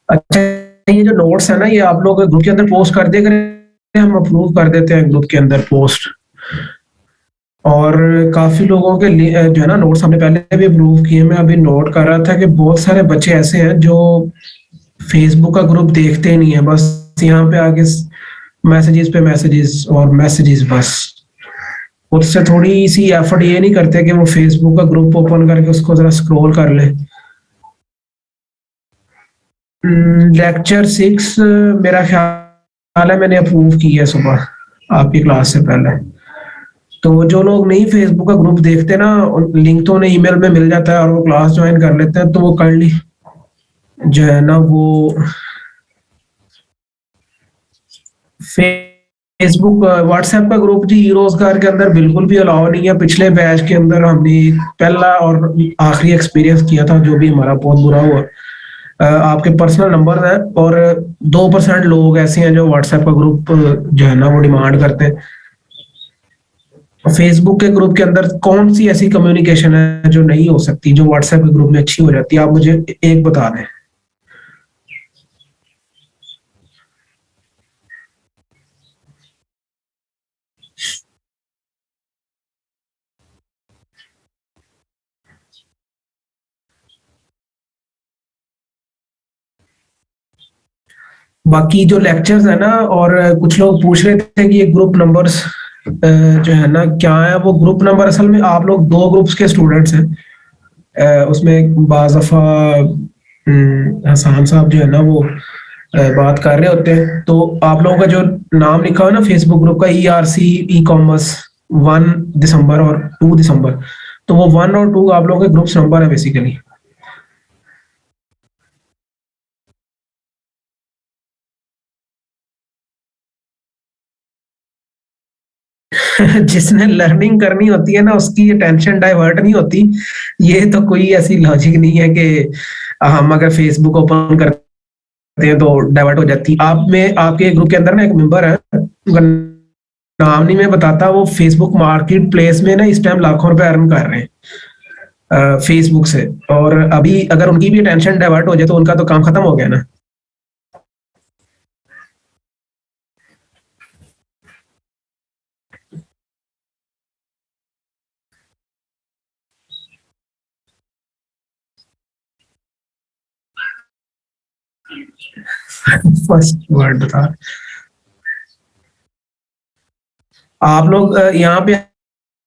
अच्छा, ये जो नोट्स है ना, ये आप लोग ग्रुप के अंदर पोस्ट कर दिया करें, हम अप्रूव कर देते हैं ग्रुप के अंदर पोस्ट। और काफी लोगों के जो है ना नोट्स हमने पहले भी अप्रूव किए। मैं अभी नोट कर रहा था कि बहुत सारे बच्चे ऐसे हैं जो फेसबुक का ग्रुप देखते ही नहीं है, बस यहाँ पे आके मैसेजेस पे मैसेजेस और मैसेजेस बस। उससे थोड़ी सी एफर्ट ये नहीं करते कि वो फेसबुक का ग्रुप ओपन करके उसको जरा स्क्रॉल कर ले। लेक्चर 6 मेरा ख्याल है मैंने अप्रूव किया है सुबह आपकी क्लास से पहले। तो जो लोग नहीं फेसबुक का ग्रुप देखते ना, लिंक तो उन्हें ईमेल में मिल जाता है और वो क्लास ज्वाइन कर लेते हैं, तो वो कर ली जो है ना वो फेसबुक व्हाट्सएप का ग्रुप जी रोजगार के अंदर बिल्कुल भी अलाउ नहीं है। पिछले बैच के अंदर हमने पहला और आखिरी एक्सपीरियंस किया था जो भी हमारा बहुत बुरा हुआ। आपके पर्सनल नंबर है और 2% लोग ऐसे हैं जो व्हाट्सएप का ग्रुप जो है ना वो डिमांड करते हैं। फेसबुक के ग्रुप के अंदर कौन सी ऐसी कम्युनिकेशन है जो नहीं हो सकती, जो व्हाट्सएप के ग्रुप में अच्छी हो जाती है? आप मुझे एक बता दें। बाकी जो लेक्चर्स है ना, और कुछ लोग पूछ रहे थे कि ये ग्रुप नंबर्स जो है ना क्या है, वो ग्रुप नंबर असल में आप लोग 2 ग्रुप्स के स्टूडेंट्स हैं। उसमें बाज दफा हसान साहब जो है ना वो बात कर रहे होते हैं, तो आप लोगों का जो नाम लिखा हो ना फेसबुक ग्रुप का, ERC ई कॉमर्स 1 दिसंबर और 2 दिसंबर, तो वो 1 और 2 आप लोगों के ग्रुप्स नंबर है बेसिकली। जिसने लर्निंग करनी होती है ना उसकी टेंशन डाइवर्ट नहीं होती। ये तो कोई ऐसी लॉजिक नहीं है कि हम अगर फेसबुक ओपन करते हैं तो डाइवर्ट हो जाती। आप में आपके ग्रुप के अंदर ना एक मेंबर है, उनका नाम नहीं मैं बताता, वो फेसबुक मार्केट प्लेस में ना इस टाइम लाखों रुपए अर्न कर रहे हैं फेसबुक से। और अभी अगर उनकी भी टेंशन डाइवर्ट हो जाए तो उनका तो काम खत्म हो गया ना। फर्स्ट वर्ड बता। आप लोग यहाँ पे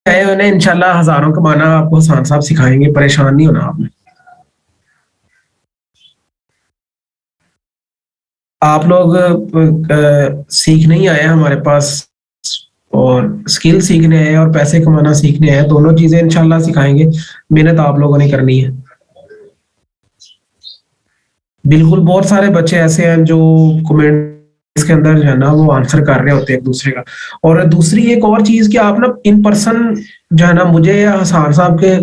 आए हो ना, इंशाल्लाह हजारों कमाना आपको हसान साहब सिखाएंगे, परेशान नहीं होना आपने। आप लोग सीखने ही आए हैं हमारे पास, और स्किल सीखने आए हैं और पैसे कमाना सीखने आए हैं, दोनों चीजें इंशाल्लाह सिखाएंगे। मेहनत आप लोगों ने करनी है। बिल्कुल, बहुत सारे बच्चे ऐसे हैं जो कमेंट्स के अंदर जो है ना वो आंसर कर रहे होते हैं एक दूसरे का। और दूसरी एक और चीज कि आप ना इन पर्सन जो है ना मुझे या हसान साहब के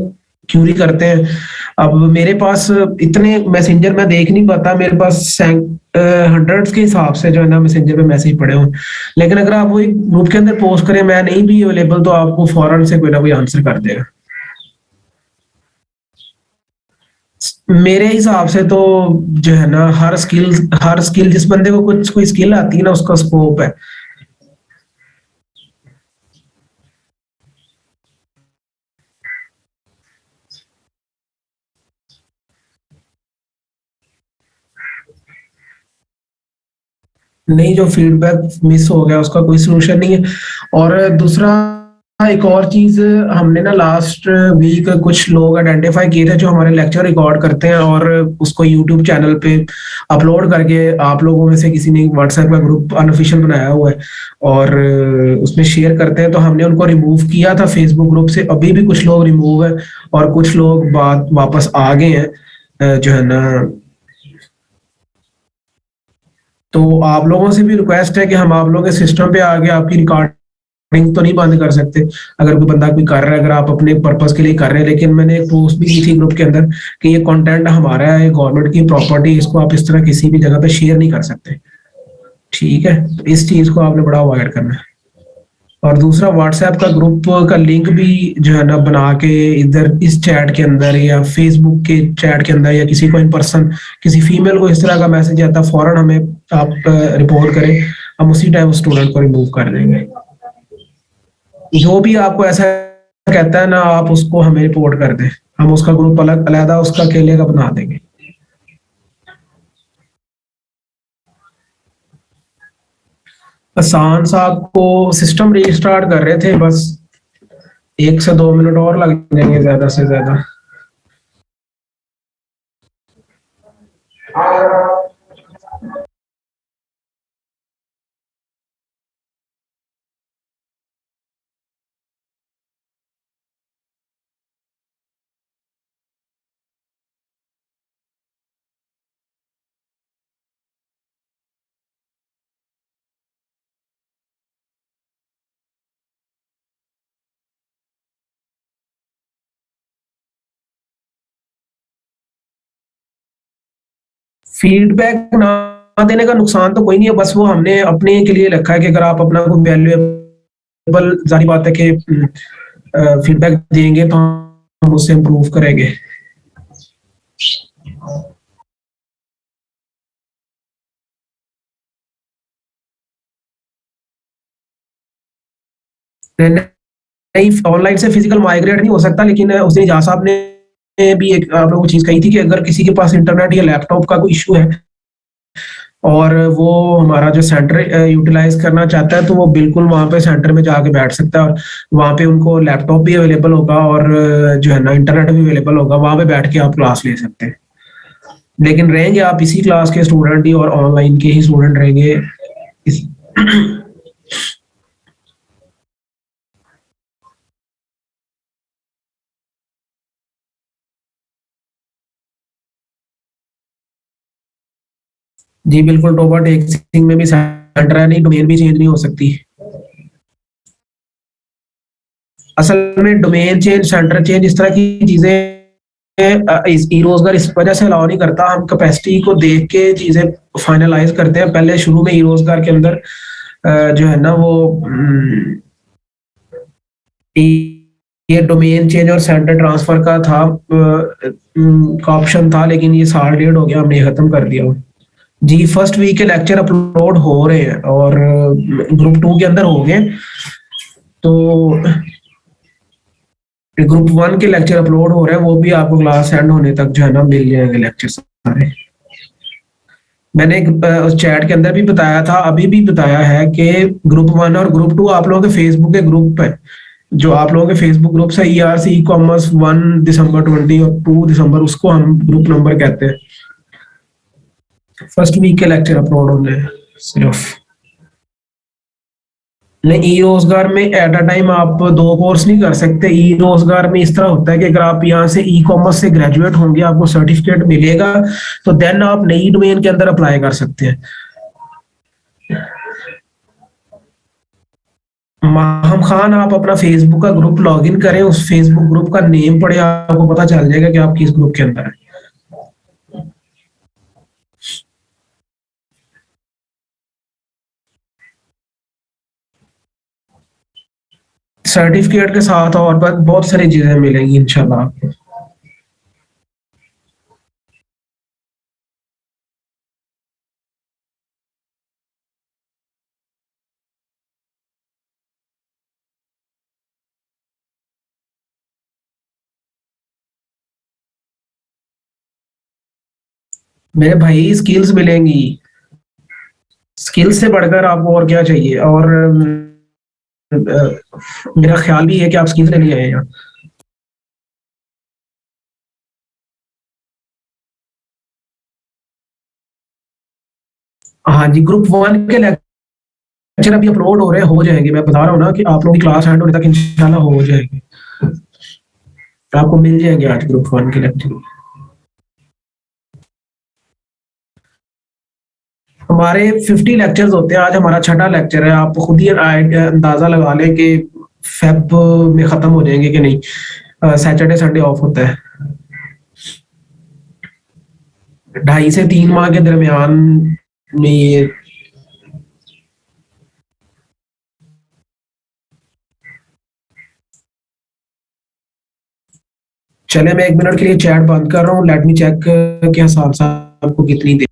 क्यूरी करते हैं। अब मेरे पास इतने मैसेंजर मैं देख नहीं पाता, मेरे पास हंड्रेड्स के हिसाब से जो है ना मैसेंजर पे मैसेज पड़े हुए। लेकिन अगर आप वो एक ग्रुप के अंदर पोस्ट करें, मैं नहीं भी अवेलेबल, तो आपको फौरन से कोई ना कोई आंसर कर देगा। मेरे हिसाब से तो जो है ना हर स्किल जिस बंदे को कुछ कोई स्किल आती है ना उसका स्कोप है। नहीं, जो फीडबैक मिस हो गया उसका कोई सोल्यूशन नहीं है। और दूसरा एक और चीज, हमने ना लास्ट वीक कुछ लोग आइडेंटिफाई किए थे जो हमारे लेक्चर रिकॉर्ड करते हैं और उसको यूट्यूब चैनल पे अपलोड करके, आप लोगों में से किसी ने व्हाट्सएप का ग्रुप अनऑफिशियल बनाया हुआ है और उसमें शेयर करते हैं, तो हमने उनको रिमूव किया था फेसबुक ग्रुप से। अभी भी कुछ लोग रिमूव है और कुछ लोग बाद वापस आ गए हैं जो है ना। तो आप लोगों से भी रिक्वेस्ट है कि हम आप लोगों के सिस्टम पे आके आपकी रिकॉर्डिंग तो नहीं बंद कर सकते। अगर कोई बंदा कोई कर रहा है, अगर आप अपने पर्पस के लिए कर रहे हैं, लेकिन मैंने एक पोस्ट भी की थी ग्रुप के अंदर कि ये कंटेंट हमारा है, गवर्नमेंट की प्रॉपर्टी, इसको आप इस तरह किसी भी जगह पे शेयर नहीं कर सकते। ठीक है, तो इस चीज को आपने बड़ा अवॉइड करना है। और दूसरा व्हाट्सएप का ग्रुप का लिंक भी जो है ना बना के इधर इस चैट के अंदर या फेसबुक के चैट के अंदर या किसी को इन पर्सन किसी फीमेल को इस तरह का मैसेज आता है फौरन हमें आप रिपोर्ट करें, हम उसी टाइम स्टूडेंट को रिमूव कर देंगे। जो भी आपको ऐसा कहता है ना आप उसको हमें रिपोर्ट कर दें, हम उसका ग्रुप अलग अलग उसका अकेले का बना देंगे। आसान साहब को सिस्टम रीस्टार्ट कर रहे थे, बस 1 से 2 मिनट और लग जाएंगे ज्यादा से ज्यादा। फीडबैक ना देने का नुकसान तो कोई नहीं है, बस वो हमने अपने के लिए रखा है कि अगर आप अपना कोई वैल्यूएबल, जारी बात है कि फीडबैक देंगे तो हम उससे इम्प्रूव करेंगे। नहीं, ऑनलाइन से फिजिकल माइग्रेट नहीं हो सकता, लेकिन उसने इजाज साहब ने भी एक आप लोगों को चीज कही थी कि अगर किसी के पास इंटरनेट या लैपटॉप का कोई इशू है और वो हमारा जो सेंटर यूटिलाइज करना चाहता है तो वो बिल्कुल वहां पे सेंटर में जाके बैठ सकता है और वहां पे उनको लैपटॉप भी अवेलेबल होगा और जो है ना इंटरनेट भी अवेलेबल होगा, वहां पे बैठ के आप क्लास ले सकते हैं। लेकिन रहेंगे आप इसी क्लास के स्टूडेंट ही और ऑनलाइन के ही स्टूडेंट रहेंगे इस जी बिल्कुल, टोबा टेक्सिंग में भी सेंटर है, नहीं डोमेन भी चेंज नहीं हो सकती। असल में डोमेन चेंज, सेंटर चेंज, इस तरह की चीजें ई रोजगार इस वजह से अलाउ नहीं करता। हम कैपेसिटी को देख के चीजें फाइनलाइज करते हैं। पहले शुरू में ई रोजगार के अंदर जो है ना वो ये डोमेन चेंज और सेंटर ट्रांसफर का था का ऑप्शन था, लेकिन ये 1.5 साल हो गया, हमने खत्म कर दिया। जी फर्स्ट वीक के लेक्चर अपलोड हो रहे हैं और ग्रुप 2 के अंदर हो गए, तो ग्रुप 1 के लेक्चर अपलोड हो रहे हैं, वो भी आपको क्लास एंड होने तक जो है ना मिल जाएंगे लेक्चर सारे। मैंने उस चैट के अंदर भी बताया था, अभी भी बताया है कि ग्रुप 1 और ग्रुप 2 आप लोगों के फेसबुक के ग्रुप है, जो आप लोगों के फेसबुक ग्रुप है ERC ई कॉमर्स 1 दिसंबर 20 और 2 दिसंबर, उसको हम ग्रुप नंबर कहते हैं। फर्स्ट वीक के लेक्चर अपलोड होने हैं सिर्फ। नहीं, ई रोजगार में एट अ टाइम आप 2 कोर्स नहीं कर सकते। ई रोजगार में इस तरह होता है कि अगर आप यहाँ से ई कॉमर्स से ग्रेजुएट होंगे, आपको सर्टिफिकेट मिलेगा, तो देन आप नई डोमेन के अंदर अप्लाई कर सकते हैं। माहम खान, आप अपना फेसबुक का ग्रुप लॉगिन करें, उस फेसबुक ग्रुप का नेम पढ़े, आपको पता चल जाएगा कि आप किस ग्रुप के अंदर है। सर्टिफिकेट के साथ और बहुत सारी चीजें मिलेंगी इंशाल्लाह आपको। मेरे भाई स्किल्स मिलेंगी, स्किल्स से बढ़कर आपको और क्या चाहिए। और मेरा ख्याल भी है कि आप स्किल्स लेने आए हैं। हाँ जी, ग्रुप 1 के लेक्चर अभी अपलोड हो रहे हैं, हो जाएंगे। मैं बता रहा हूँ ना कि आप लोगों की क्लास हैंड होने तक इंशाल्लाह हो जाएंगे, आपको मिल जाएंगे आज ग्रुप 1 के लेक्चर। हमारे 50 लेक्चर्स होते हैं, आज हमारा 6ठा लेक्चर है। आप खुद ही अंदाजा लगा लें कि फेब में खत्म हो जाएंगे कि नहीं। सैटरडे संडे ऑफ होता है। 2.5 से 3 माह के दरमियान में ये चले मैं 1 मिनट के लिए चैट बंद कर रहा हूँ, लेट मी चेक कि हसन साहब को कितनी देर।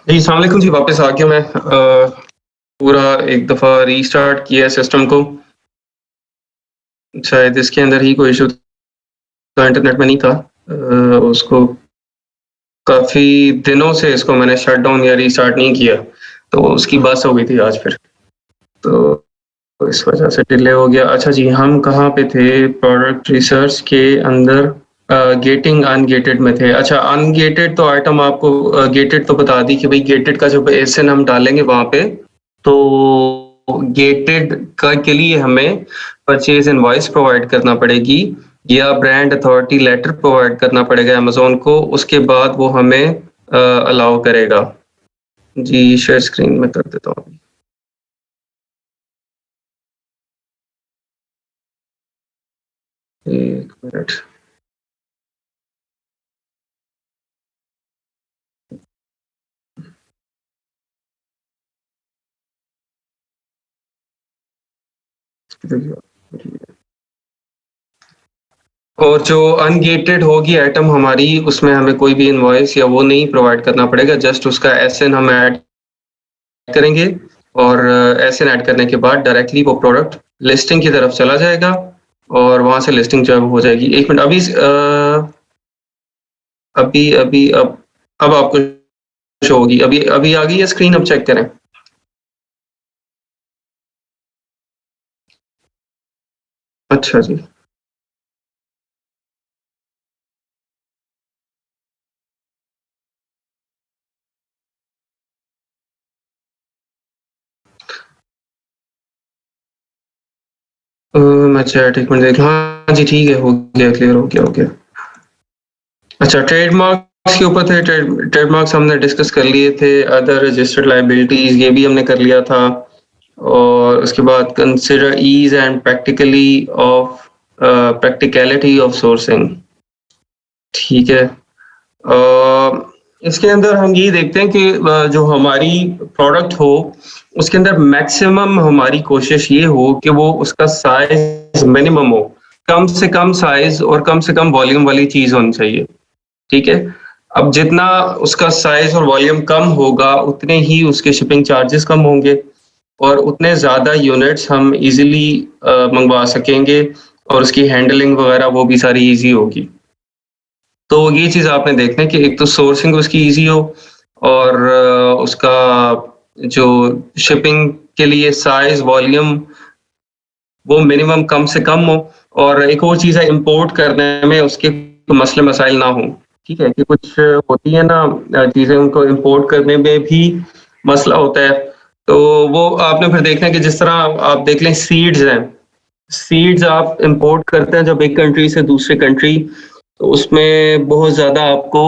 जी, अस्सलाम वालेकुम जी, वापस आ गया मैं। पूरा एक दफ़ा रीस्टार्ट किया है सिस्टम को। शायद इसके अंदर ही कोई इश्यू था, इंटरनेट में नहीं था। उसको काफ़ी दिनों से इसको मैंने शट डाउन या रीस्टार्ट नहीं किया, तो उसकी बस हो गई थी आज फिर। तो तो इस वजह से डिले हो गया। अच्छा जी, हम कहाँ पे थे? प्रोडक्ट रिसर्च के अंदर गेटिंग अनगेटेड में थे। अच्छा, अनगेटेड तो आइटम आपको गेटेड तो बता दी कि भाई गेटेड का जब एसएन हम डालेंगे वहाँ पे, तो गेटेड का के लिए हमें परचेज इनवॉइस प्रोवाइड करना पड़ेगी या ब्रांड अथॉरिटी लेटर प्रोवाइड करना पड़ेगा अमेज़न को, उसके बाद वो हमें अलाउ करेगा। जी, शेयर स्क्रीन में कर देता हूँ। एक मिनट। और जो अनगेटेड होगी आइटम हमारी, उसमें हमें कोई भी इनवॉइस या वो नहीं प्रोवाइड करना पड़ेगा, जस्ट उसका एसएन हम ऐड करेंगे और एसएन ऐड करने के बाद डायरेक्टली वो प्रोडक्ट लिस्टिंग की तरफ चला जाएगा और वहाँ से लिस्टिंग जो है वो हो जाएगी। 1 मिनट, अब आपको शो होगी। अभी आ गई है स्क्रीन, अब चेक करें। अच्छा जी। मैं चैट 1 मिनट देख, हाँ जी ठीक है, हो गया, क्लियर हो गया। अच्छा, ट्रेडमार्क्स के ऊपर थे। ट्रेडमार्क्स हमने डिस्कस कर लिए थे। अदर रजिस्टर्ड लायबिलिटीज ये भी हमने कर लिया था। और उसके बाद consider ease and practicality of sourcing. ठीक है। इसके अंदर हम ये देखते हैं कि जो हमारी प्रोडक्ट हो उसके अंदर मैक्सिमम हमारी कोशिश ये हो कि वो उसका साइज मिनिमम हो, कम से कम साइज और कम से कम वॉल्यूम वाली चीज होनी चाहिए। ठीक है। अब जितना उसका साइज और वॉल्यूम कम होगा उतने ही उसके शिपिंग चार्जेस कम होंगे और उतने ज़्यादा यूनिट्स हम इजीली मंगवा सकेंगे और उसकी हैंडलिंग वगैरह वो भी सारी इजी होगी। तो ये चीज़ आपने देखना है कि एक तो सोर्सिंग उसकी इजी हो और उसका जो शिपिंग के लिए साइज वॉल्यूम वो मिनिमम कम से कम हो। और एक और चीज़ है, इंपोर्ट करने में उसके मसले मसाइल ना हो। ठीक है, कि कुछ होती है ना चीज़ें, उनको इंपोर्ट करने में भी मसला होता है। तो वो आपने फिर देखना है कि जिस तरह आप देख लें सीड्स हैं, सीड्स आप इंपोर्ट करते हैं जब एक कंट्री से दूसरे कंट्री, तो उसमें बहुत ज़्यादा आपको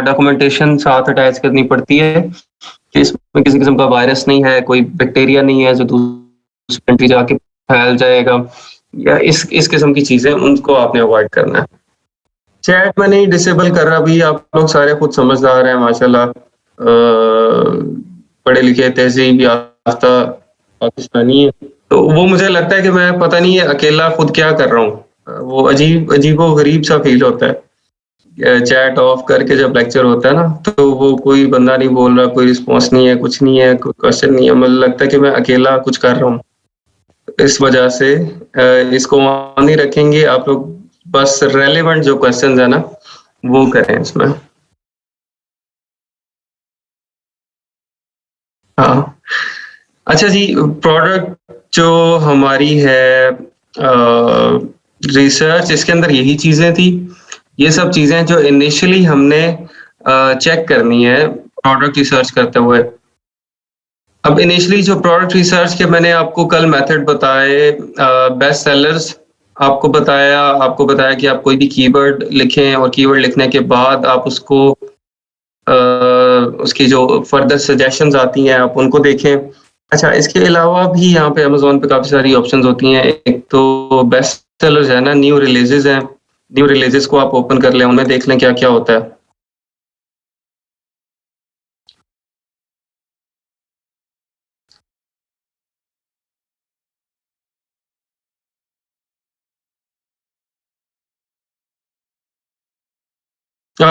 डॉक्यूमेंटेशन साथ अटैच करनी पड़ती है कि इसमें किसी किस्म का वायरस नहीं है, कोई बैक्टीरिया नहीं है जो दूसरी कंट्री जाके फैल जाएगा, या इस किस्म की चीज़ें, उनको आपने अवॉइड करना है। चैट में नहीं डिसेबल कर रहा, अभी आप लोग सारे खुद समझदार हैं माशाल्लाह, पढ़े लिखे तहजीब याफ्ता पाकिस्तानी है। तो वो मुझे लगता है कि मैं पता नहीं है अकेला खुद क्या कर रहा हूँ, वो अजीबो गरीब सा फील होता है। चैट ऑफ करके जब लेक्चर होता है ना, तो वो कोई बंदा नहीं बोल रहा, कोई रिस्पॉन्स नहीं है, कुछ नहीं है, कोई क्वेश्चन नहीं है, मुझे लगता है कि मैं अकेला कुछ कर रहा हूँ। इस वजह से इसको ऑन ही रखेंगे आप लोग, बस रेलेवेंट जो क्वेश्चंस है ना वो करें इसमें। हाँ, अच्छा जी, प्रोडक्ट जो हमारी है रिसर्च, इसके अंदर यही चीजें थी। ये सब चीजें जो इनिशियली हमने चेक करनी है प्रोडक्ट रिसर्च करते हुए। अब इनिशियली जो प्रोडक्ट रिसर्च के मैंने आपको कल मेथड बताए, बेस्ट सेलर्स आपको बताया कि आप कोई भी कीवर्ड लिखें और कीवर्ड लिखने के बाद आप उसको उसकी जो फर्दर सजेशंस आती हैं आप उनको देखें। अच्छा, इसके अलावा भी यहाँ पे अमेज़न पे काफ़ी सारी ऑप्शंस होती हैं। एक तो बेस्ट सेलर्स है ना, न्यू रिलीजेस हैं। न्यू रिलीजेस को आप ओपन कर लें, उनमें देख लें क्या-क्या होता है।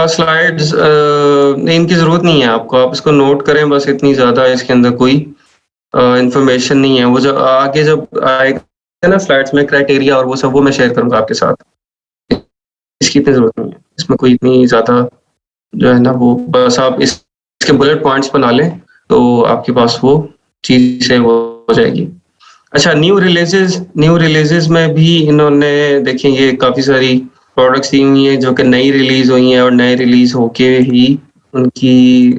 स्लाइड्स नहीं, इनकी ज़रूरत नहीं है आपको, आप इसको नोट करें बस, इतनी ज़्यादा इसके अंदर कोई इन्फॉर्मेशन नहीं है। वो जब आगे जब आएगा ना स्लाइड्स में क्राइटेरिया और वो सब, वो मैं शेयर करूँगा आपके साथ। इसकी इतनी ज़रूरत नहीं है, इसमें कोई इतनी ज़्यादा जो है ना, वो बस आप इसके बुलेट पॉइंट्स बना लें तो आपके पास वो चीज़ है वो हो जाएगी। अच्छा, न्यू रिलीजेस में भी इन्होंने देखें ये काफ़ी सारी प्रोडक्ट्स दी हुई हैं जो कि नई रिलीज़ हुई हैं और नए रिलीज़ होके ही उनकी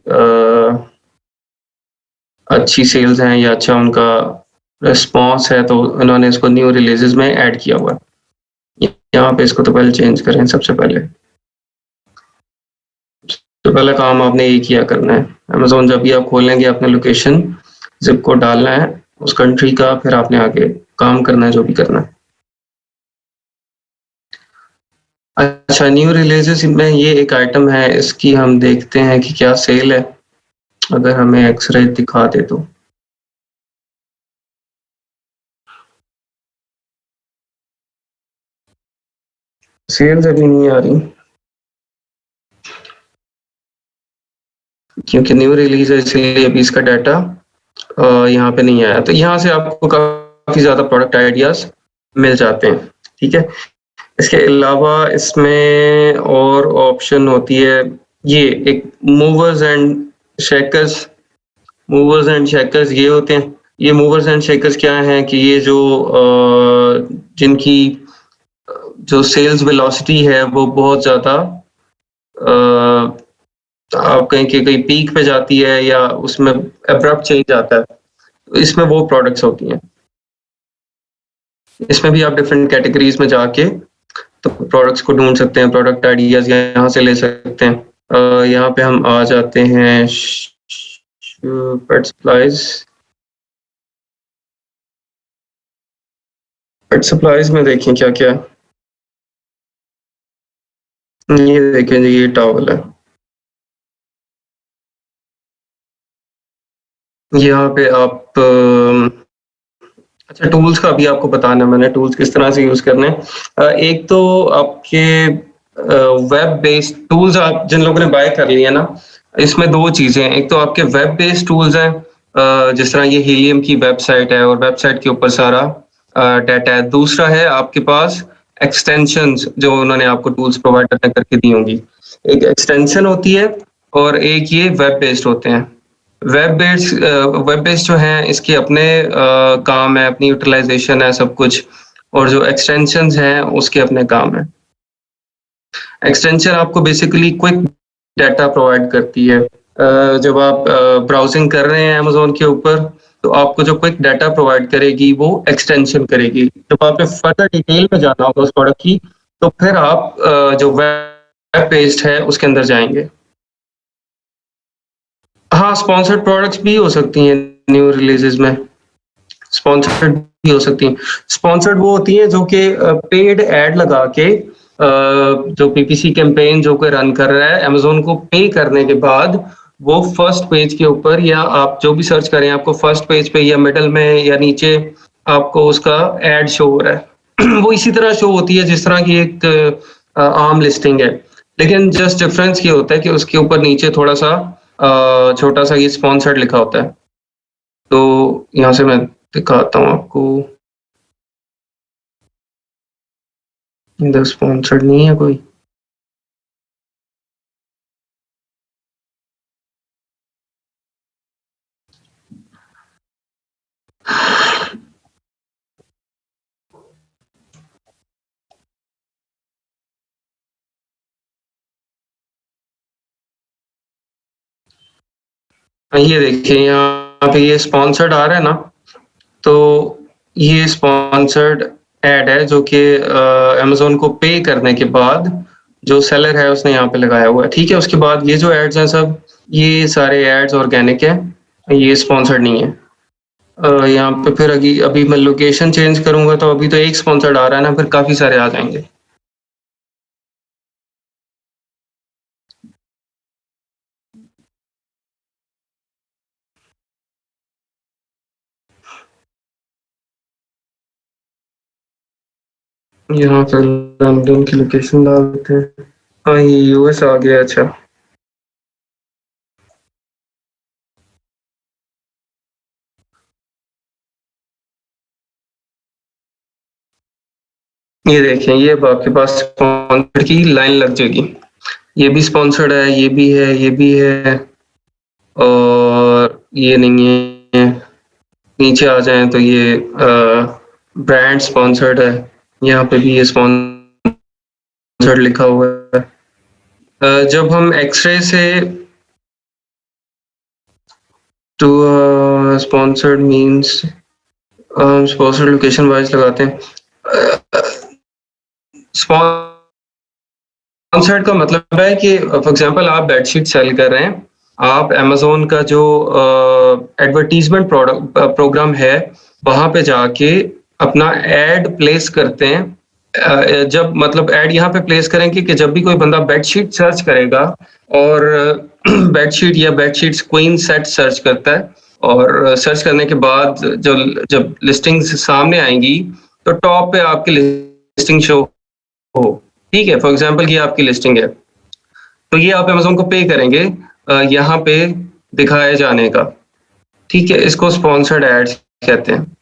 अच्छी सेल्स हैं या अच्छा उनका रिस्पॉन्स है, तो इन्होंने इसको न्यू रिलीजेस में ऐड किया हुआ है। यहाँ पे इसको तो पहले चेंज करें सबसे पहले। तो पहला काम आपने ये किया करना है, अमेज़न जब भी आप खोलेंगे अपना लोकेशन, ज़िप कोड डालना है उस कंट्री का, फिर आपने आगे काम करना है जो भी करना है। अच्छा, न्यू रिलीजेस में ये एक आइटम है, इसकी हम देखते हैं कि क्या सेल है, अगर हमें एक्स-रे दिखा दे तो। सेल्स अभी नहीं आ रही क्योंकि न्यू रिलीज है, इसलिए अभी इसका डाटा यहाँ पे नहीं आया। तो यहाँ से आपको काफ़ी ज़्यादा प्रोडक्ट आइडियाज़ मिल जाते हैं, ठीक है? इसके अलावा इसमें और ऑप्शन होती है, ये एक movers and shakers. Movers and shakers ये होते हैं। ये मूवर्स एंड शेकर्स क्या हैं कि ये जो जिनकी जो सेल्स वेलोसिटी है वो बहुत ज़्यादा आप कहें कि कहीं पीक पे जाती है या उसमें अब्रप्ट चेंज आता है, तो इसमें वो प्रोडक्ट्स होती हैं। इसमें भी आप डिफरेंट कैटेगरीज में जाके तो प्रोडक्ट्स को ढूंढ सकते हैं, प्रोडक्ट आइडियाज यहाँ से ले सकते हैं। यहाँ पे हम आ जाते हैं पेट सप्लाईज। पेट सप्लाईज में देखें क्या क्या है। ये देखें जी, ये टॉवल है। यहाँ पे आप अच्छा, टूल्स का अभी आपको बताना है मैंने, टूल्स किस तरह से यूज करने हैं। एक तो आपके वेब बेस्ड टूल्स आप जिन लोगों ने बाय कर लिए ना, इसमें दो चीजें हैं। एक तो आपके वेब बेस्ड टूल्स हैं, जिस तरह ये हीलियम की वेबसाइट है और वेबसाइट के ऊपर सारा डाटा है। दूसरा है आपके पास एक्सटेंशंस जो उन्होंने आपको टूल्स प्रोवाइड करके दी होंगी। एक एक्सटेंशन होती है और एक ये वेब बेस्ड होते हैं। वेब बेस्ड जो है इसके अपने काम है, अपनी यूटिलाइजेशन है सब कुछ, और जो एक्सटेंशंस हैं उसके अपने काम है। एक्सटेंशन आपको बेसिकली क्विक डाटा प्रोवाइड करती है। जब आप ब्राउजिंग कर रहे हैं अमेज़न के ऊपर, तो आपको जो क्विक डाटा प्रोवाइड करेगी वो एक्सटेंशन करेगी। जब आपने फर्दर डिटेल में जाना होगा उस प्रोडक्ट की, तो फिर आप जो वेब बेस्ड है उसके अंदर जाएंगे। हाँ, स्पॉन्सर्ड प्रोडक्ट्स भी हो सकती हैं न्यू रिलीजेस में। स्पॉन्सर्ड भी हो सकती हैं। स्पॉन्सर्ड वो होती हैं जो कि पेड एड लगा के जो पीपीसी कैंपेन जो कोई रन कर रहा है, अमेज़न को पे करने के बाद वो फर्स्ट पेज के ऊपर या आप जो भी सर्च करें, आपको फर्स्ट पेज पे या मिडल में या नीचे आपको उसका एड शो हो रहा है। वो इसी तरह शो होती है जिस तरह की एक आम लिस्टिंग है, लेकिन जस्ट डिफरेंस ये होता है कि उसके ऊपर नीचे थोड़ा सा छोटा सा ये स्पॉन्सर्ड लिखा होता है। तो यहाँ से मैं दिखाता हूँ आपको। इधर स्पॉन्सर्ड नहीं है कोई। ये देखिए यहाँ पे ये स्पॉन्सर्ड आ रहा है ना, तो ये स्पॉन्सर्ड एड है जो कि अमेज़न को पे करने के बाद जो सेलर है उसने यहाँ पे लगाया हुआ है, ठीक है। उसके बाद ये जो एड्स हैं सब, ये सारे एड्स ऑर्गेनिक है, ये स्पॉन्सर्ड नहीं है। यहाँ पे फिर अभी मैं लोकेशन चेंज करूंगा तो अभी तो एक स्पॉन्सर्ड आ रहा है ना, फिर काफी सारे आ जाएंगे। यहाँ पे लंदन की लोकेशन डालते हैं। हाँ, ये यूएस आ गया। अच्छा, ये देखें, ये अब आपके पास स्पॉन्सर्ड की लाइन लग जाएगी। ये भी स्पॉन्सर्ड है, ये भी है, ये भी है, और ये नहीं है। नीचे आ जाएं तो ये ब्रांड स्पॉन्सर्ड है, यहाँ पे भी ये स्पॉन्सर्ड लिखा हुआ है। जब हम एक्सरे से to sponsored means sponsored location wise लगाते हैं। स्पॉन्सर्ड का मतलब है कि फॉर एग्जांपल आप बेडशीट सेल कर रहे हैं, आप अमेज़न का जो एडवर्टाइजमेंट प्रोग्राम है वहां पे जाके अपना एड प्लेस करते हैं। जब मतलब एड यहाँ पे प्लेस करेंगे कि जब भी कोई बंदा बेडशीट सर्च करेगा और बेडशीट या बेडशीट्स क्वीन सेट सर्च करता है और सर्च करने के बाद जब लिस्टिंग्स सामने आएंगी तो टॉप पे आपकी लिस्टिंग शो हो। ठीक है, फॉर एग्जांपल ये आपकी लिस्टिंग है, तो ये आप अमेज़न को पे करेंगे यहाँ पे दिखाए जाने का। ठीक है, इसको स्पॉन्सर्ड एड्स कहते हैं।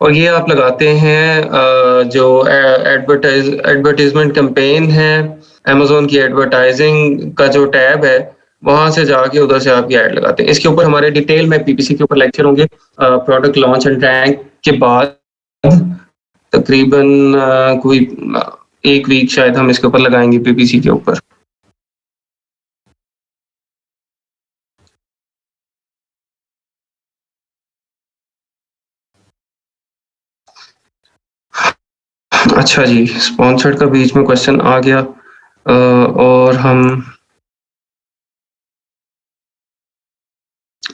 और ये आप लगाते हैं जो एडवर्टाइजमेंट कैंपेन है, अमेज़न की एडवर्टाइजिंग का जो टैब है वहां से जाके उधर से आप ये ऐड लगाते हैं। इसके ऊपर हमारे डिटेल में पीपीसी के ऊपर लेक्चर होंगे प्रोडक्ट लॉन्च एंड रैंक के बाद, तकरीबन कोई 1 वीक शायद हम इसके ऊपर लगाएंगे पीपीसी के ऊपर। अच्छा जी, स्पॉन्सर्ड का बीच में क्वेश्चन आ गया और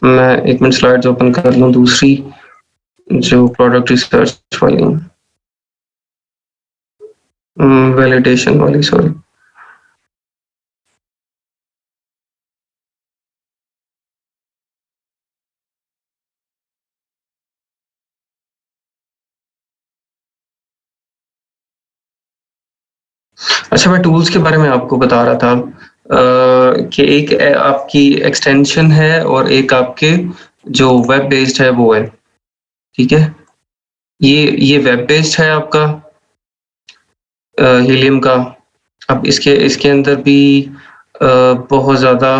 मैं 1 मिनट स्लाइड्स ओपन कर लूं दूसरी जो प्रोडक्ट रिसर्च वाली वैलिडेशन वाली, सॉरी। अच्छा, मैं टूल्स के बारे में आपको बता रहा था कि एक आपकी एक्सटेंशन है और एक आपके जो वेब बेस्ड है वो है। ठीक है, ये वेब बेस्ड है आपका हीलियम का। अब इसके अंदर भी बहुत ज़्यादा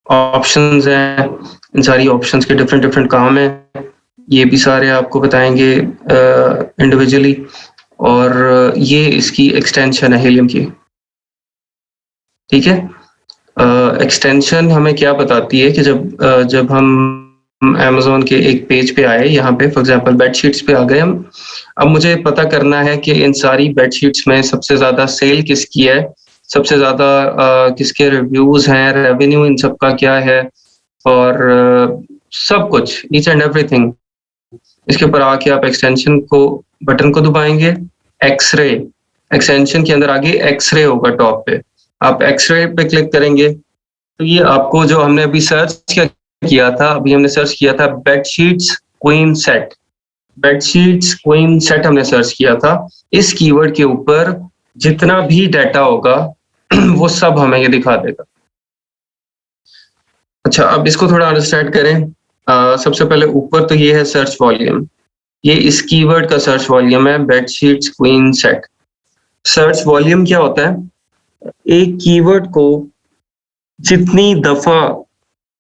ऑप्शंस हैं, इन सारी ऑप्शंस के डिफरेंट काम हैं, ये भी सारे आपको बताएंगे इंडिविजुअली। और ये इसकी एक्सटेंशन है हीलियम की। ठीक है, एक्सटेंशन हमें क्या बताती है कि जब हम अमेज़न के एक पेज पे आए, यहाँ पे फॉर एग्जांपल बेडशीट्स पे आ गए हम, अब मुझे पता करना है कि इन सारी बेडशीट्स में सबसे ज़्यादा सेल किसकी है, सबसे ज़्यादा किसके रिव्यूज़ हैं, रेवेन्यू इन सब का क्या है, और सब कुछ ईच एंड एवरीथिंग। इसके ऊपर आके आप एक्सटेंशन को बटन को दबाएंगे, एक्सरे एक्सटेंशन के अंदर आगे एक्सरे होगा टॉप पे, आप एक्सरे पे क्लिक करेंगे तो ये आपको जो हमने अभी सर्च किया था, अभी हमने सर्च किया था bedsheets queen set, bedsheets queen set हमने सर्च किया था। इस कीवर्ड के ऊपर जितना भी डाटा होगा वो सब हमें ये दिखा देगा। अच्छा, अब इसको थोड़ा अंडरस्टैंड करें। सबसे पहले ऊपर तो ये है सर्च वॉल्यूम, ये इस कीवर्ड का सर्च वॉल्यूम है, bedsheets queen set. Search volume क्या होता है? एक कीवर्ड को जितनी दफा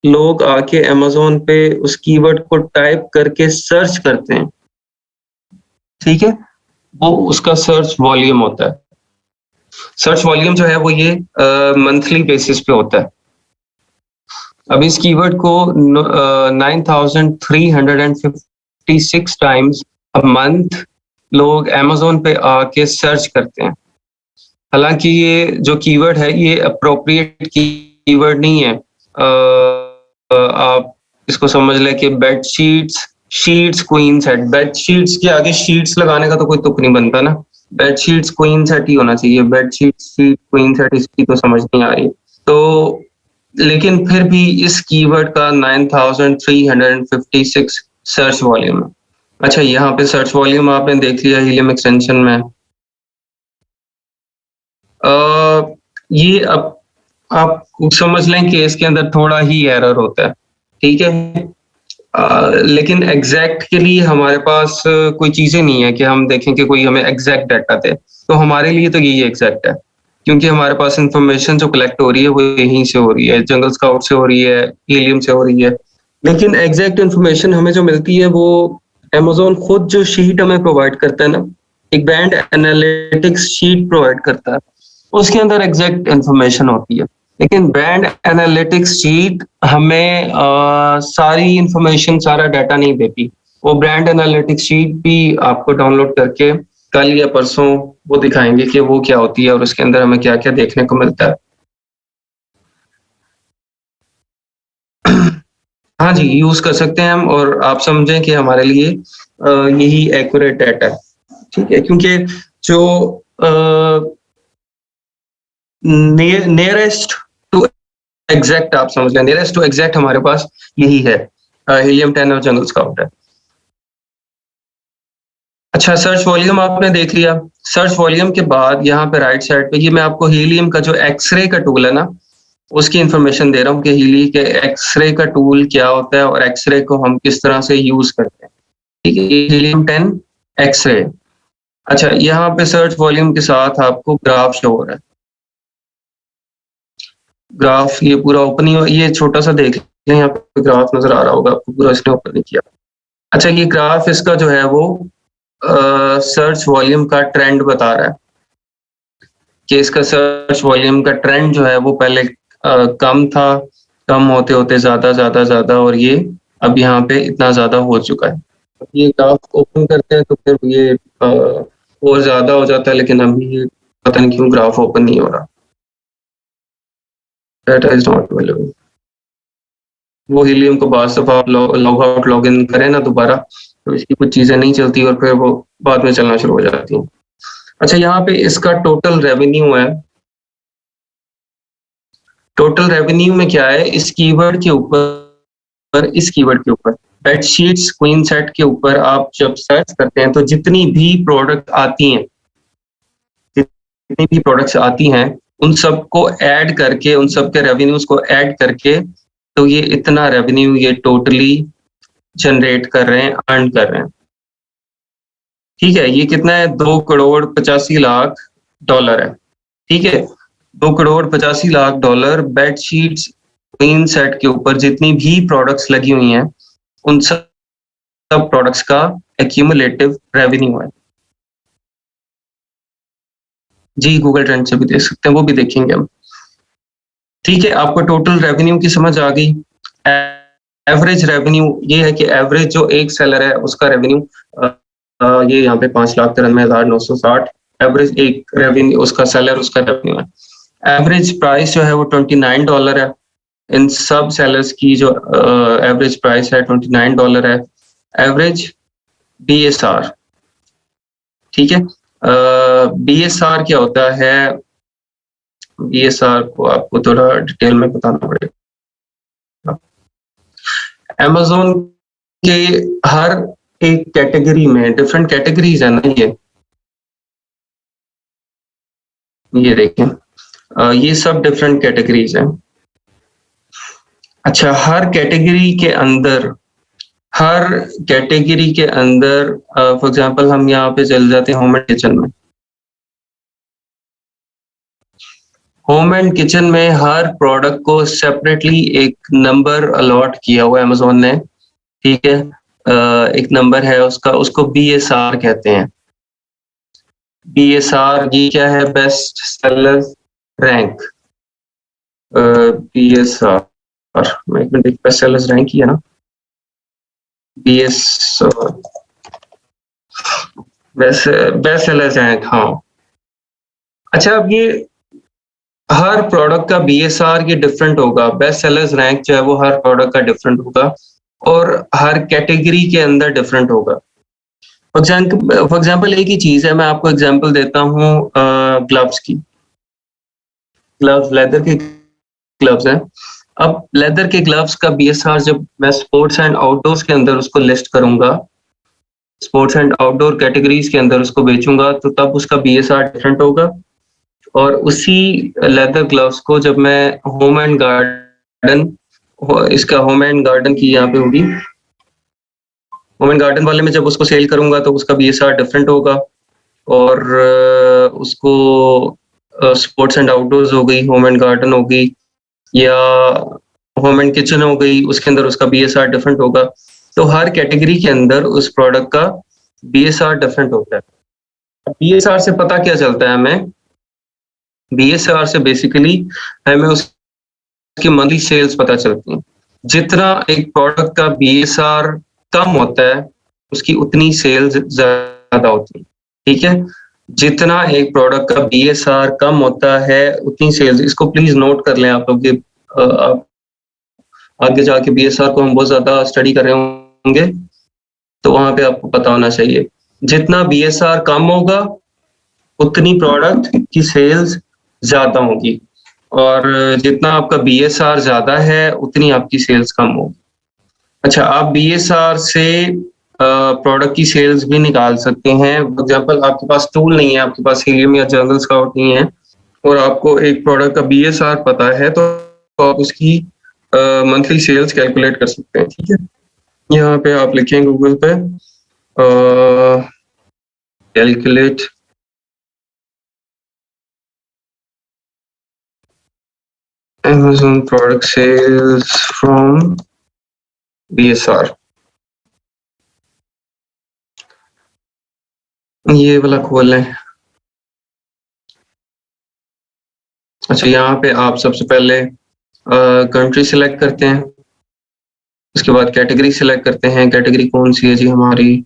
लोग आके अमेज़न पे उस कीवर्ड को टाइप करके सर्च करते हैं, ठीक है, वो उसका सर्च वॉल्यूम होता है। सर्च वॉल्यूम जो है वो ये मंथली बेसिस पे होता है। अब इस कीवर्ड को 9356 टाइम्स अ मंथ लोग अमेज़न पे आके सर्च करते हैं। हालांकि ये जो कीवर्ड है ये अप्रोप्रिएट कीवर्ड नहीं है। आप इसको समझ लें कि bedsheets sheets queen set, bedsheets के आगे शीट्स लगाने का तो कोई तुक नहीं बनता ना, बेडशीट्स क्वीन सेट ही होना चाहिए। बेडशीट शीट क्वीन सेट इसकी तो समझ नहीं आ रही। तो लेकिन फिर भी इस कीवर्ड का 9356 सर्च वॉल्यूम है। अच्छा, यहाँ पे सर्च वॉल्यूम आपने देख लिया हीलियम एक्सटेंशन में। ये अब आप समझ लें कि इसके अंदर थोड़ा ही एरर होता है, ठीक है। लेकिन एग्जैक्ट के लिए हमारे पास कोई चीजें नहीं है कि हम देखें कि कोई हमें एग्जैक्ट डाटा दे, तो हमारे लिए तो यही एग्जैक्ट है, क्योंकि हमारे पास इंफॉर्मेशन जो कलेक्ट हो रही है वो यहीं से हो रही है, जंगल स्काउट से हो रही है, हीलियम से हो रही है, लेकिन एग्जैक्ट इन्फॉर्मेशन हमें जो मिलती है वो अमेज़न खुद जो शीट हमें प्रोवाइड करता है ना, एक ब्रांड एनालिटिक्स शीट प्रोवाइड करता है, उसके अंदर एग्जैक्ट इन्फॉर्मेशन होती है। लेकिन ब्रांड एनालिटिक्स शीट हमें सारी इन्फॉर्मेशन, सारा डाटा नहीं देती। वो ब्रांड एनालिटिक्स शीट भी आपको डाउनलोड करके कल या परसों वो दिखाएंगे कि वो क्या होती है और उसके अंदर हमें क्या-क्या देखने को मिलता है। हाँ जी, यूज़ कर सकते हैं हम और आप समझें कि हमारे लिए यही एक्यूरेट डाटा है, ठीक है? क्योंकि जो नियरेस्ट टू एग्जैक्ट आप समझ लें, नियरेस्ट टू एग्जैक्ट हमारे पास यही है, हीलियम 10 और जंगल स्काउट है। अच्छा, सर्च वॉल्यूम आपने देख लिया। सर्च वॉल्यूम के बाद यहाँ पे राइट साइड पे ये मैं आपको हीलियम का जो एक्सरे का टूल है ना, उसकी इंफॉर्मेशन दे रहा हूँ कि हीली के एक्सरे का टूल क्या होता है और एक्सरे को हम किस तरह से यूज करते हैं। ठीक है, हीलियम 10 एक्सरे। अच्छा, यहाँ पे सर्च वॉल्यूम के साथ आपको ग्राफ शो हो रहा है। ग्राफ ये पूरा ओपन ही, ये छोटा सा देख लें, यहाँ पे ग्राफ नजर आ रहा होगा आपको, पूरा इसने ओपन नहीं किया। अच्छा, ये ग्राफ इसका जो है वो सर्च वॉल्यूम का ट्रेंड बता रहा है कि इसका सर्च वॉल्यूम का ट्रेंड जो है वो पहले कम था, कम होते होते ज्यादा और ये अब यहाँ पे इतना ज्यादा हो चुका है। ये ग्राफ ओपन करते हैं तो फिर ये और ज्यादा हो जाता है, लेकिन अभी ये पता नहीं क्यों ग्राफ ओपन नहीं हो रहा। Data is not available. वो हीलियम को बाद दफा आप लॉग आउट लॉग इन करें ना दोबारा, तो इसकी कुछ चीजें नहीं चलती और फिर वो बाद में चलना शुरू हो जाती हैं। अच्छा, यहाँ पे इसका टोटल रेवेन्यू है। टोटल रेवेन्यू में क्या है, इस कीवर्ड के ऊपर, इस कीवर्ड के ऊपर बेडशीट्स क्वीन सेट के ऊपर आप जब सर्च करते हैं तो जितनी भी प्रोडक्ट आती हैं, जितनी भी प्रोडक्ट्स आती हैं, उन सबको ऐड करके, उन सब के रेवेन्यूज को ऐड करके, तो ये इतना रेवेन्यू ये टोटली जनरेट कर रहे हैं, अर्न कर रहे हैं। ठीक है, ये कितना है, 2,85,00,000 है। ठीक है, 2,85,00,000 बेडशीट्स क्वीन सेट के ऊपर जितनी भी प्रोडक्ट्स लगी हुई हैं, उन सब प्रोडक्ट्स का एक्यूमुलेटिव रेवेन्यू है। जी, गूगल ट्रेंड से भी देख सकते हैं, वो भी देखेंगे हम। ठीक है, आपको टोटल रेवेन्यू की समझ आ गई। एवरेज रेवेन्यू ये है कि एवरेज जो एक सेलर है उसका रेवेन्यू, ये यहाँ पे 5,93,960 एवरेज एक रेवेन्यू उसका सेलर, उसका रेवेन्यू है। एवरेज प्राइस जो है वो $29 है। इन सब सेलर्स की जो एवरेज प्राइस है $29 है। एवरेज BSR, ठीक है, BSR क्या होता है, BSR को आपको थोड़ा डिटेल में बताना पड़ेगा। Amazon के हर एक कैटेगरी में डिफरेंट कैटेगरीज है ना, ये देखें, ये सब डिफरेंट कैटेगरीज हैं। अच्छा, हर कैटेगरी के अंदर फॉर एग्जांपल हम यहाँ पे चल जाते हैं होम एंड किचन में। होम एंड किचन में हर प्रोडक्ट को सेपरेटली एक नंबर अलॉट किया हुआ है अमेज़न ने। ठीक है, एक नंबर है उसका, उसको BSR कहते हैं। BSR ये क्या है, बेस्ट सेलर रैंक। BSR, मैं एक मिनट, बेस्ट सेलर्स रैंक ही है ना, BSR, बेस्ट सेलर्स रैंक, हाँ। अच्छा, अब ये हर प्रोडक्ट का BSR ये डिफरेंट होगा, बेस्ट सेलर्स रैंक जो है वो हर प्रोडक्ट का डिफरेंट होगा और हर कैटेगरी के अंदर डिफरेंट होगा। फॉर एग्जांपल एक ही चीज है, मैं आपको एग्जांपल देता हूँ ग्लव्स की। ग्लव्स लेदर के ग्लव्स हैं। अब लेदर के ग्लव्स का BSR जब मैं स्पोर्ट्स एंड आउटडोर्स के अंदर उसको लिस्ट करूंगा, स्पोर्ट्स एंड आउटडोर कैटेगरीज के अंदर उसको बेचूंगा, तो तब उसका BSR डिफरेंट होगा। और उसी लेदर ग्लव्स को जब मैं होम एंड गार्डन, इसका होम एंड गार्डन की यहाँ पे होगी, होम एंड गार्डन वाले में जब उसको सेल करूंगा तो उसका BSR डिफरेंट होगा। और उसको स्पोर्ट्स एंड आउटडोर्स हो गई, होम एंड गार्डन हो गई, या होम एंड किचन हो गई, उसके अंदर उसका BSR डिफरेंट होगा। तो हर कैटेगरी के अंदर उस प्रोडक्ट का BSR डिफरेंट होता है। BSR से पता क्या चलता है हमें? BSR से बेसिकली हमें उसकी मंथली सेल्स पता चलती हैं। जितना एक प्रोडक्ट का BSR कम होता है, उसकी उतनी सेल्स ज़्यादा होती है, ठीक है? जितना एक प्रोडक्ट का BSR कम होता है, उतनी सेल्स, इसको प्लीज़ नोट कर लें आप लोग कि आप आगे जाके BSR को हम बहुत ज़्यादा स्टडी कर रहे होंगे, तो वहाँ पे आपको पता होना चाहिए। जितना BSR कम होगा, उतनी प्रोडक्ट की सेल्स ज़्यादा होगी और जितना आपका BSR ज़्यादा है, उतनी आपकी सेल्स कम होगी। अच्छा, आप BSR से प्रोडक्ट की सेल्स भी निकाल सकते हैं। फॉर एग्ज़ाम्पल आपके पास टूल नहीं है, आपके पास हीलियम या जंगल स्काउट नहीं है और आपको एक प्रोडक्ट का BSR पता है, तो आप उसकी मंथली सेल्स कैलकुलेट कर सकते हैं, ठीक है? यहाँ पे आप लिखें गूगल पे calculate Amazon product sales from BSR। ये वाला खोल लें। अच्छा, यहाँ पे आप सबसे पहले कंट्री सिलेक्ट करते हैं, उसके बाद कैटेगरी सिलेक्ट करते हैं। कैटेगरी कौन सी है जी हमारी?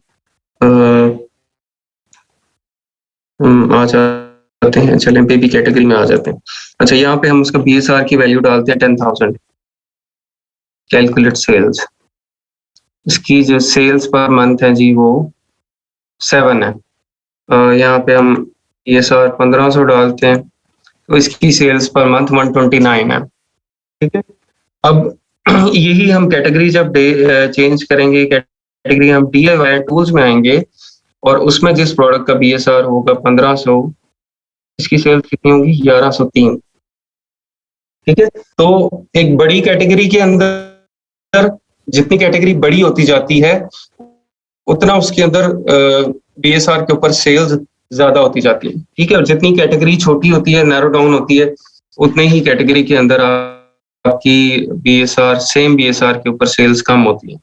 हम आ जाते हैं, चलें बेबी कैटेगरी में आ जाते हैं। अच्छा, यहाँ पे हम उसका BSR की वैल्यू डालते हैं 10,000। कैलकुलेट सेल्स, इसकी जो सेल्स पर मंथ है जी वो 7 है। यहाँ पे हम BSR 1500 डालते हैं, तो इसकी सेल्स पर मंथ 129 है, ठीक है? अब यही हम कैटेगरी जब चेंज करेंगे, कैटेगरी हम DIY टूल्स में आएंगे और उसमें जिस प्रोडक्ट का BSR होगा 1500, इसकी सेल्स कितनी होगी? 1103, ठीक है? तो एक बड़ी कैटेगरी के अंदर जितनी कैटेगरी बड़ी होती जाती है, उतना उसके अंदर BSR के ऊपर सेल्स ज़्यादा होती जाती है, ठीक है? और जितनी कैटेगरी छोटी होती है, नैरो डाउन होती है, उतने ही कैटेगरी के अंदर आपकी BSR, सेम BSR के ऊपर सेल्स कम होती है,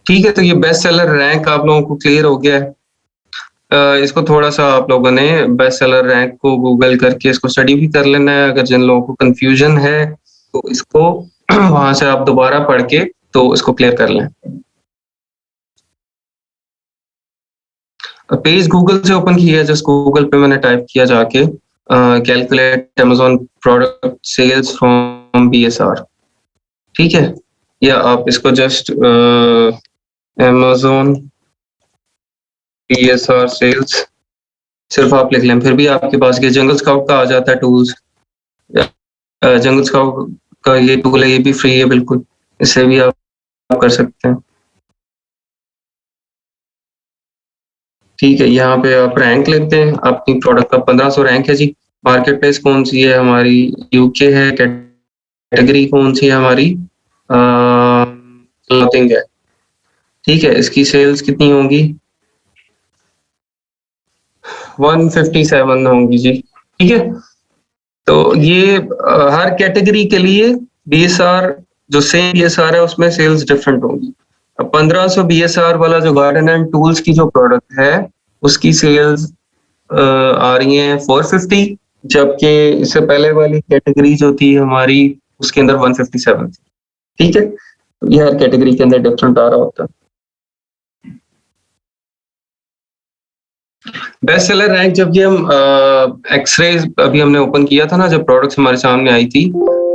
ठीक है? तो ये बेस्ट सेलर रैंक आप लोगों को क्लियर हो गया है। इसको थोड़ा-सा आप लोगों ने बेस्ट सेलर रैंक को गूगल करके इसको स्टडी भी कर लेना है। अगर जिन लोगों को कन्फ्यूजन है, तो इसको वहाँ से आप दोबारा पढ़ के तो इसको क्लियर कर लें। पेज गूगल से ओपन किया है, जस्ट गूगल पे मैंने टाइप किया जाके calculate Amazon product sales from BSR, ठीक है? या आप इसको जस्ट अमेज़न BSR सेल्स सिर्फ आप लिख लें, फिर भी आपके पास ये जंगल स्काउट का आ जाता है टूल्स। जंगल स्काउट का ये टूल है, ये भी फ्री है बिल्कुल, इससे भी आप कर सकते हैं, ठीक है? यहाँ पे आप रैंक लेते हैं, अपनी प्रोडक्ट का 1500 रैंक है जी। मार्केट प्लेस कौन सी है हमारी? UK है। कैटेगरी कौन सी है हमारी? क्लॉथिंग है, ठीक है? इसकी सेल्स कितनी होंगी? 157 होंगी जी, ठीक है? तो ये हर कैटेगरी के लिए BSR जो सेम BSR है उसमें सेल्स डिफरेंट होंगी। अब 1500 BSR वाला जो गार्डन एंड टूल्स की जो प्रोडक्ट है, उसकी सेल्स आ रही हैं 450, जबकि इससे पहले वाली कैटेगरी जो थी हमारी, उसके अंदर 157 थी, ठीक है? तो ये हर कैटेगरी के अंदर डिफरेंट आ रहा होता है। बेस्ट सेलर रैंक जब ये हम एक्सरे अभी हमने ओपन किया था ना, जब प्रोडक्ट्स हमारे सामने आई थी,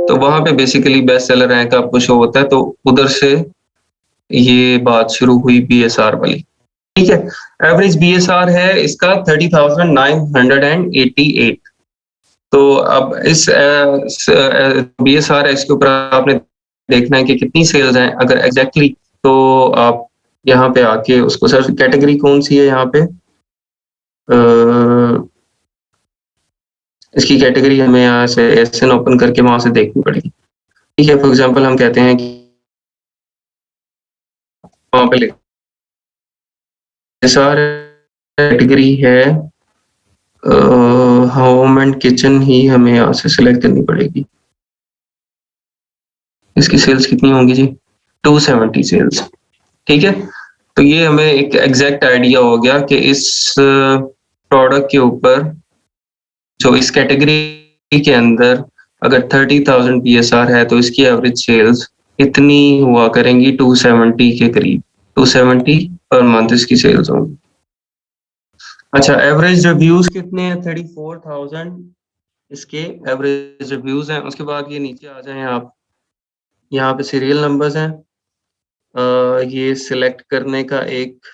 तो वहां पे बेसिकली बेस्ट सेलर रैंक आपको शो होता है, तो उधर से ये बात शुरू हुई BSR वाली, ठीक है? एवरेज BSR है इसका 30,988। तो अब इस BSR है, इसके ऊपर आपने देखना है कि कितनी सेल्स हैं। अगर एग्जैक्टली तो आप यहाँ पे आके उसको सर्च, कैटेगरी कौन सी है यहाँ पे, इसकी कैटेगरी हमें यहाँ से SN ओपन करके वहां से देखनी पड़ेगी, ठीक है? फॉर एग्जांपल हम कहते हैं कि वहां पे BSR कैटेगरी है होम एंड किचन ही हमें यहाँ से सिलेक्ट करनी पड़ेगी। इसकी सेल्स कितनी होंगी जी? 270 सेल्स। ठीक है, तो ये हमें एक एग्जैक्ट आइडिया हो गया कि इस प्रोडक्ट के ऊपर जो इस कैटेगरी के अंदर अगर 30,000 PSR है तो इसकी एवरेज सेल्स इतनी हुआ करेंगी 270 के करीब, 270 पर मंथ इसकी सेल्स होंगी। अच्छा, एवरेज रिव्यूज कितने हैं? 34,000 इसके एवरेज रिव्यूज हैं। उसके बाद ये नीचे आ जाएं आप, यहाँ पे सीरियल नंबर्स हैं, ये सिलेक्ट करने का एक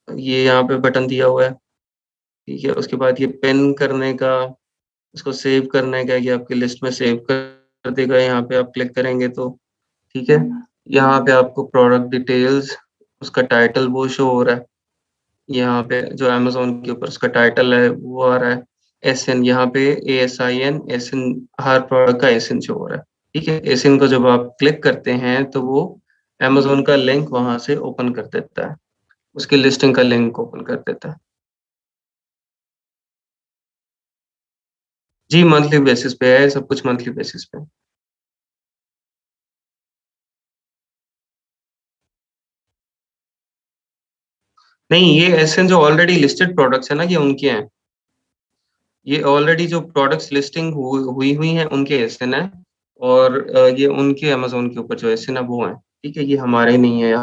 ये यहाँ पे बटन दिया हुआ है, ठीक है। उसके बाद ये पिन करने का, इसको सेव करने का, ये आपकी लिस्ट में सेव कर देगा, यहाँ पे आप क्लिक करेंगे तो, ठीक है। यहाँ पे आपको प्रोडक्ट डिटेल्स, उसका टाइटल वो शो हो रहा है, यहाँ पे जो अमेजोन के ऊपर उसका टाइटल है वो आ रहा है। SN यहाँ पे ASIN SN हर प्रोडक्ट का SN शो हो रहा है, ठीक है। SN को जब आप क्लिक करते हैं तो वो अमेजोन का लिंक वहां से ओपन कर देता है, उसकी लिस्टिंग का लिंक ओपन कर देता है जी। मंथली बेसिस पे है सब कुछ, मंथली बेसिस पे। नहीं, ये SN जो ऑलरेडी लिस्टेड प्रोडक्ट्स है ना, ये उनके हैं। ये ऑलरेडी जो प्रोडक्ट्स लिस्टिंग हुई हुई हैं उनके SN है, और ये उनके अमेजोन के ऊपर जो SN है वो है, ठीक है। ये हमारे नहीं है,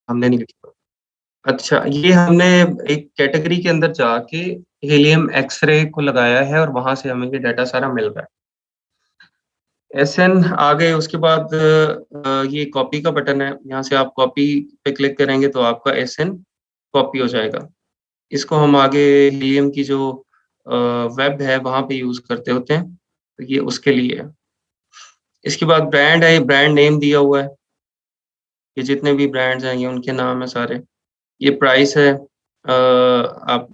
हमने नहीं लिखा। अच्छा, ये हमने एक कैटेगरी के अंदर जाके हीलियम एक्सरे को लगाया है और वहां से हमें ये डाटा सारा मिल रहा है। SN आ गए। उसके बाद ये कॉपी का बटन है, यहाँ से आप कॉपी पे क्लिक करेंगे तो आपका SN कॉपी हो जाएगा। इसको हम आगे हीलियम की जो वेब है वहां पे यूज करते होते हैं, तो ये उसके लिए है। इसके बाद ब्रांड है, ब्रांड नेम दिया हुआ है, ये जितने भी ब्रांड्स हैं ये उनके नाम है सारे। ये प्राइस है, आप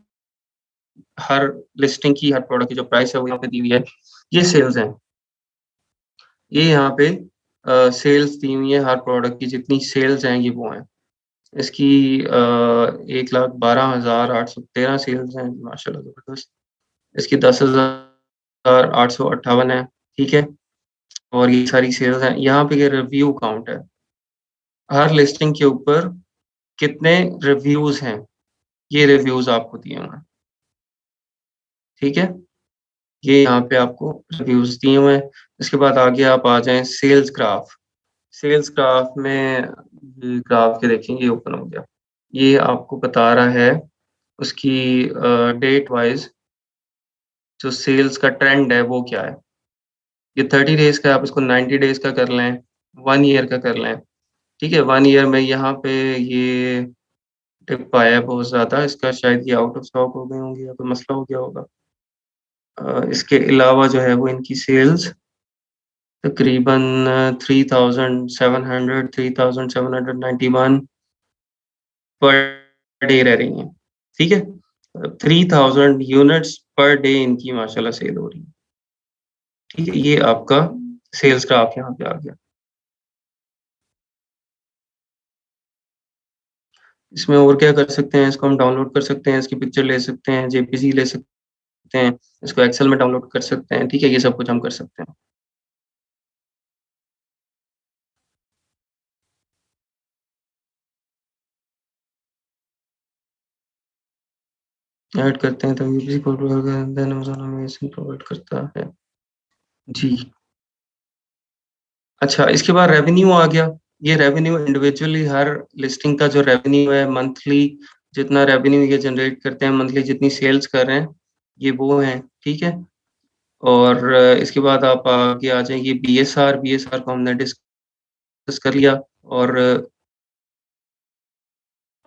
हर लिस्टिंग की, हर प्रोडक्ट की जो प्राइस है वो यहाँ पे दी हुई है। ये सेल्स हैं, ये यहाँ पे सेल्स दी हुई है, हर प्रोडक्ट की जितनी सेल्स हैं ये वो हैं। इसकी 1,12,813 सेल्स हैं, माशाल्लाह जबरदस्त। इसकी 10,858 है, ठीक है। और ये सारी सेल्स हैं। यहाँ पे ये रिव्यू काउंट है, हर लिस्टिंग के ऊपर कितने रिव्यूज हैं, ये रिव्यूज आपको दिए हुए हैं, ठीक है। ये यहाँ पे आपको रिव्यूज दिए हुए हैं। इसके बाद आगे आप आ जाएं सेल्स ग्राफ। सेल्स ग्राफ में ये ग्राफ के देखेंगे, ओपन हो गया। ये आपको बता रहा है उसकी डेट वाइज जो सेल्स का ट्रेंड है वो क्या है। ये 30 डेज का है, आप इसको 90 डेज का कर लें, 1 ईयर का कर लें, ठीक है। 1 ईयर में यहाँ पे ये डिप आया है बहुत ज़्यादा, इसका शायद ये आउट ऑफ स्टॉक हो गए होंगे या तो मसला हो गया होगा। इसके अलावा जो है वो इनकी सेल्स तकरीबन 3,700 3,791 पर डे रह रही हैं, ठीक है। 3,000 यूनिट्स पर डे इनकी माशाल्लाह सेल हो रही है, ठीक है। ये आपका सेल्स ग्राफ यहाँ पे आ गया। इसमें और क्या कर सकते हैं, इसको हम डाउनलोड कर सकते हैं, इसकी पिक्चर ले सकते हैं, जेपीजी ले सकते हैं, इसको एक्सेल में डाउनलोड कर सकते हैं, ठीक है। ये सब कुछ हम कर सकते हैं। ऐड करते हैं तो यूपीसी कोड देन अमेज़न हमें इसे प्रोवाइड करता है जी। अच्छा, इसके बाद रेवेन्यू आ गया। ये रेवेन्यू इंडिविजुअली हर लिस्टिंग का जो रेवेन्यू है मंथली, जितना रेवेन्यू ये जनरेट करते हैं मंथली, जितनी सेल्स कर रहे हैं ये वो हैं, ठीक है। और इसके बाद आप आगे आ जाएंगे बीएसआर को हमने डिस्कस कर लिया। और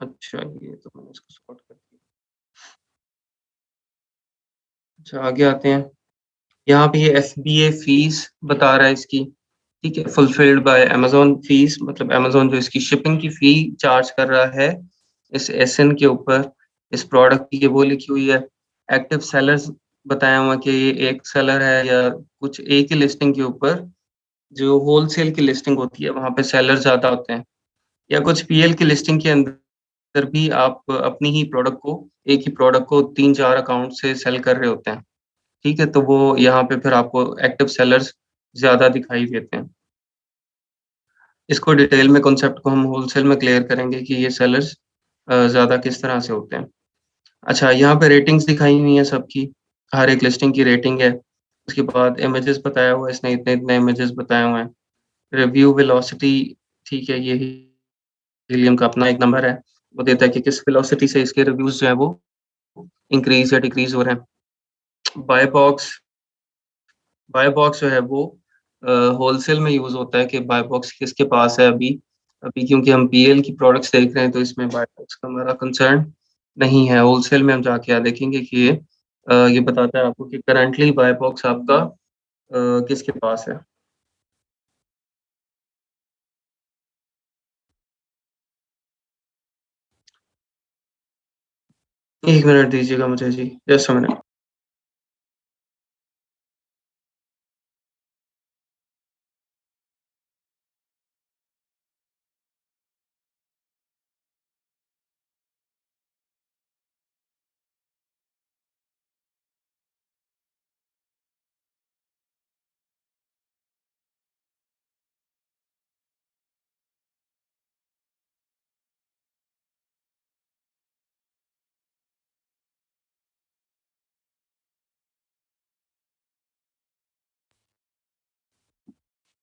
अच्छा, ये तो मैंने इसको सॉर्ट कर दिया। अच्छा, आगे आते हैं। यहाँ पे ये FBA फीस बता रहा है इसकी, ठीक है। फुलफिल्ड बाय अमेज़न फीस, मतलब अमेज़न जो इसकी शिपिंग की फी चार्ज कर रहा है इस SN के ऊपर, इस प्रोडक्ट की, ये वो लिखी हुई है। एक्टिव सेलर्स बताया हुआ कि ये एक सेलर है या कुछ एक ही लिस्टिंग के ऊपर, जो होलसेल की लिस्टिंग होती है वहाँ पे सेलर ज़्यादा होते हैं, या कुछ PL की लिस्टिंग के अंदर भी आप अपनी ही प्रोडक्ट को, एक ही प्रोडक्ट को 3-4 अकाउंट से सेल कर रहे होते हैं, ठीक है। तो वो यहाँ पे फिर आपको एक्टिव सेलर्स ज़्यादा दिखाई देते हैं। इसको डिटेल में कॉन्सेप्ट को हम होलसेल में क्लियर करेंगे कि ये सेलर्स ज़्यादा किस तरह से होते हैं। अच्छा, यहाँ पे रेटिंग्स दिखाई हुई हैं सबकी, हर एक लिस्टिंग की रेटिंग है। उसके बाद इमेजेस बताया हुआ है, इसने इतने-इतने इमेजेस बताए हुए हैं। रिव्यू वेलोसिटी, ठीक है, ये हीलियम का अपना एक नंबर है, वो देता है कि किस वेलोसिटी से इसके रिव्यूज़ जो हैं वो इंक्रीज़ या डिक्रीज़ हो रहे हैं। बाय बॉक्स जो है वो होलसेल में यूज़ होता है कि बाय बॉक्स किसके पास है अभी। अभी क्योंकि हम पीएल की प्रोडक्ट्स देख रहे हैं तो इसमें बाय बॉक्स का हमारा कंसर्न नहीं है। होलसेल में हम जाके यहाँ देखेंगे कि ये बताता है आपको कि करंटली बाय बॉक्स आपका किसके पास है। एक मिनट दीजिएगा मुझे जी, जस्ट अ मिनट।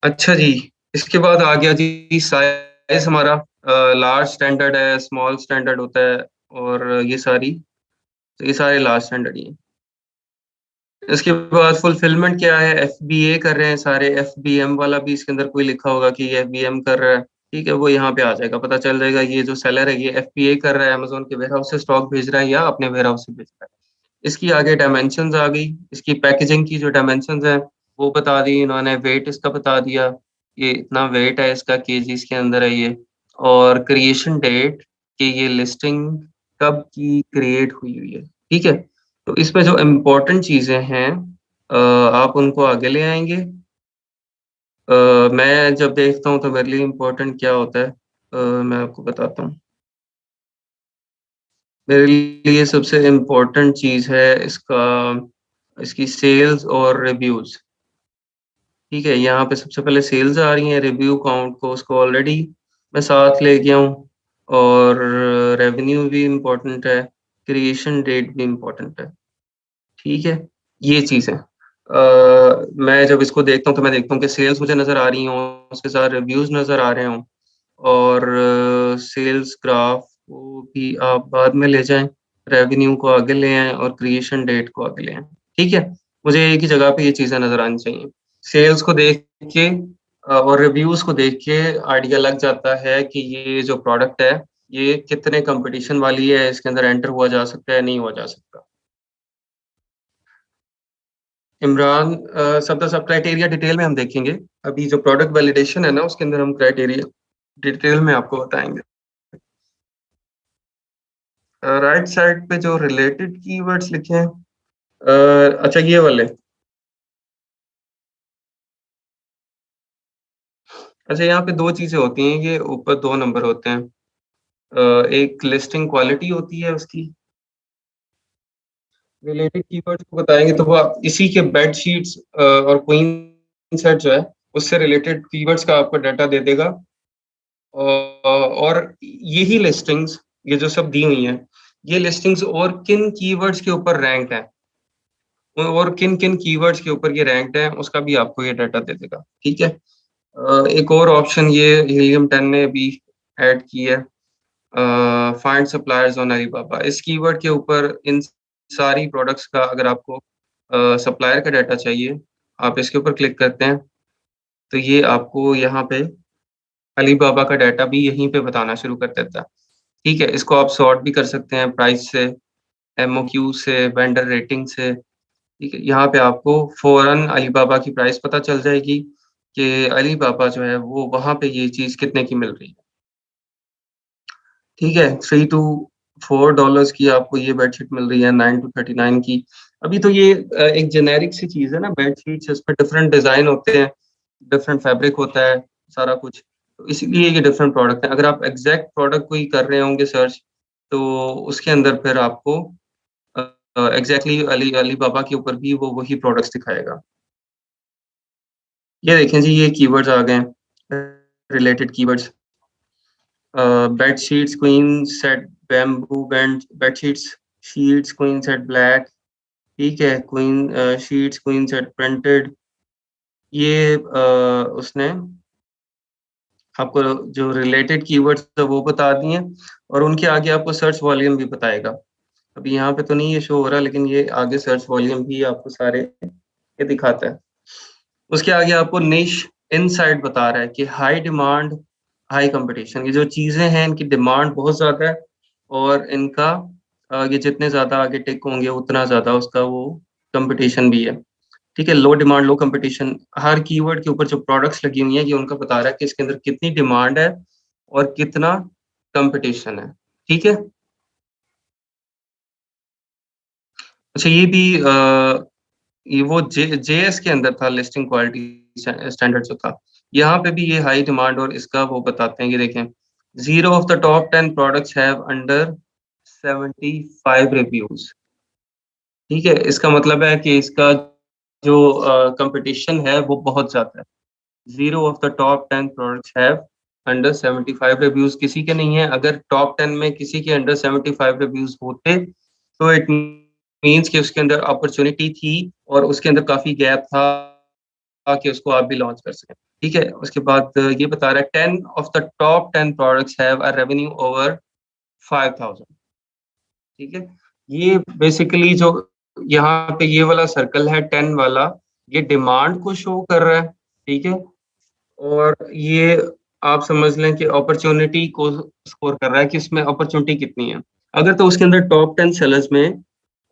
अच्छा जी, इसके बाद आ गया जी साइज़ हमारा। लार्ज स्टैंडर्ड है, स्मॉल स्टैंडर्ड होता है और ये सारे लार्ज स्टैंडर्ड ही हैं। इसके बाद फुलफिलमेंट क्या है, एफबीए कर रहे हैं सारे, एफबीएम वाला भी इसके अंदर कोई लिखा होगा कि ये एफबीएम कर रहा है, ठीक है, वो यहाँ पे आ जाएगा, पता चल जाएगा ये जो सेलर है ये एफबीए कर रहा है, अमेज़न के वेयरहाउस से स्टॉक भेज रहा है या अपने वेयरहाउस से भेज रहा है। इसकी आगे डायमेंशंस आ गई, इसकी पैकेजिंग की जो डायमेंशंस हैं, वो बता दी इन्होंने, वेट इसका बता दिया, ये इतना वेट है इसका केजीज़ के अंदर है ये, और क्रिएशन डेट कि ये लिस्टिंग कब की क्रिएट हुई हुई है, ठीक है? तो इसमें जो इम्पोर्टेंट चीज़ें हैं आप उनको आगे ले आएँगे। मैं जब देखता हूँ तो मेरे लिए इम्पोर्टेंट क्या होता है मैं आपको बताता हूँ। मेरे लिए सबसे इम्पोर्टेंट चीज़ है इसकी सेल्स और रिव्यूज़, ठीक है? यहाँ पे सबसे पहले सेल्स आ रही हैं, रिव्यू काउंट को उसको ऑलरेडी मैं साथ ले गया हूँ और रेवेन्यू भी इम्पोर्टेंट है, क्रिएशन डेट भी इम्पोर्टेंट है, ठीक है? ये चीज़ है। मैं जब इसको देखता हूँ तो मैं देखता हूँ कि सेल्स मुझे नज़र आ रही हों, उसके साथ रिव्यूज़ नज़र आ रहे हों और सेल्स ग्राफ को भी आप बाद में ले जाएँ, रेवेन्यू को आगे ले आएँ और क्रिएशन डेट को आगे ले आएँ, ठीक है? मुझे एक ही जगह पे ये चीज़ें नज़र आनी चाहिए। सेल्स को देख के और रिव्यूज़ को देख के आइडिया लग जाता है कि ये जो प्रोडक्ट है, ये कितने कॉम्पिटिशन वाली है, इसके अंदर एंटर हुआ जा सकता है, नहीं हुआ जा सकता। इमरान सब क्राइटेरिया डिटेल में हम देखेंगे। अभी जो प्रोडक्ट वैलिडेशन है ना, उसके अंदर हम क्राइटेरिया डिटेल में आपको बताएँगे। राइट साइड पे जो रिलेटेड कीवर्ड्स लिखे हैं अच्छा ये वाले। अच्छा यहाँ पे 2 चीज़ें होती हैं, ये ऊपर 2 नंबर होते हैं। एक लिस्टिंग क्वालिटी होती है उसकी, रिलेटेड कीवर्ड्स को बताएँगे तो वो आप इसी के बेडशीट्स और क्वीन सेट जो है, उससे रिलेटेड कीवर्ड्स का आपको डाटा दे देगा। और यही लिस्टिंग्स, ये जो सब दी हुई हैं, ये लिस्टिंग्स और किन कीवर्ड्स के ऊपर रैंक है और किन-किन कीवर्ड्स के ऊपर ये रैंक्ड है, उसका भी आपको ये डाटा दे देगा, ठीक है? एक और ऑप्शन ये हीलियम 10 ने अभी ऐड की है फाइंड सप्लायर्स ऑन अलीबाबा। इस कीवर्ड के ऊपर इन सारी प्रोडक्ट्स का अगर आपको सप्लायर का डाटा चाहिए, आप इसके ऊपर क्लिक करते हैं, तो ये आपको यहाँ पे अलीबाबा का डाटा भी यहीं पे बताना शुरू कर देता है। ठीक है? इसको आप सॉर्ट भी कर सकते हैं प्राइस से, एमओक्यू से, वेंडर रेटिंग से, ठीक है? यहाँ पे आपको फ़ौरन अलीबाबा की प्राइस पता चल जाएगी कि अलीबाबा जो है वो वहाँ पे ये चीज़ कितने की मिल रही है। ठीक है? 3 टू 4 डॉलर्स की आपको ये बेडशीट मिल रही है, 9 टू 39 की। अभी तो ये एक जेनेरिक सी चीज़ है ना बेडशीट्स, इसमें डिफरेंट डिज़ाइन होते हैं, डिफरेंट फैब्रिक होता है, सारा कुछ। तो इसीलिए ये डिफरेंट प्रोडक्ट है। अगर आप एग्ज़ैक्ट प्रोडक्ट कोई कर रहे होंगे सर्च, तो उसके अंदर फिर आपको अ एग्ज़ैक्टली अलीबाबा के ऊपर भी वो वही प्रोडक्ट्स दिखाएगा। ये देखें जी, ये कीवर्ड्स आ गए हैं। related keywords. Bed sheets, queen set bamboo, bed sheets, queen set black. ठीक है, queen sheets, queen set printed. ये उसने आपको जो रिलेटेड कीवर्ड्स है वो बता दिए और उनके आगे आपको सर्च वॉल्यूम भी बताएगा। अभी यहाँ पे तो नहीं ये शो हो रहा, लेकिन ये आगे सर्च वॉल्यूम भी आपको सारे ये दिखाता है। उसके आगे आपको निश इनसाइट बता रहा है कि हाई डिमांड हाई कंपटीशन, ये जो चीजें हैं इनकी डिमांड बहुत ज्यादा है और इनका ये जितने ज्यादा आगे टिक होंगे उतना ज्यादा उसका वो कंपटीशन भी है। ठीक है, लो डिमांड लो कंपटीशन, हर कीवर्ड के ऊपर जो प्रोडक्ट्स लगी हुई हैं ये उनका बता रहा है कि इसके अंदर कितनी डिमांड है और कितना कंपटीशन है। ठीक है, अच्छा ये भी ये वो जेएस के अंदर था, लिस्टिंग क्वालिटी स्टैंडर्ड जो था, यहाँ पे भी ये हाई डिमांड और इसका वो बताते हैं कि देखें 0 of the top 10 products have under 75 reviews. ठीक है, इसका मतलब है कि इसका जो कंपटीशन है वो बहुत ज्यादा है। 0 of the top 10 products have under 75 reviews, किसी के नहीं है। अगर टॉप 10 में किसी के अंडर 75 रिव्यूज होते तो इट मींस कि उसके अंदर अपॉर्चुनिटी थी और उसके अंदर काफी गैप था कि उसको आप भी लॉन्च कर सकें। ठीक है, उसके बाद ये बता रहा है 10 of the top 10 products have a revenue over 5000। ठीक है, ये बेसिकली जो यहाँ पे ये वाला सर्कल है 10 वाला, ये डिमांड को शो कर रहा है। ठीक है, और ये आप समझ लें कि अपॉर्चुनिटी को स्कोर कर रहा है कि इसमें अपॉर्चुनिटी कितनी है। अगर तो उसके अंदर टॉप 10 सेलर्स में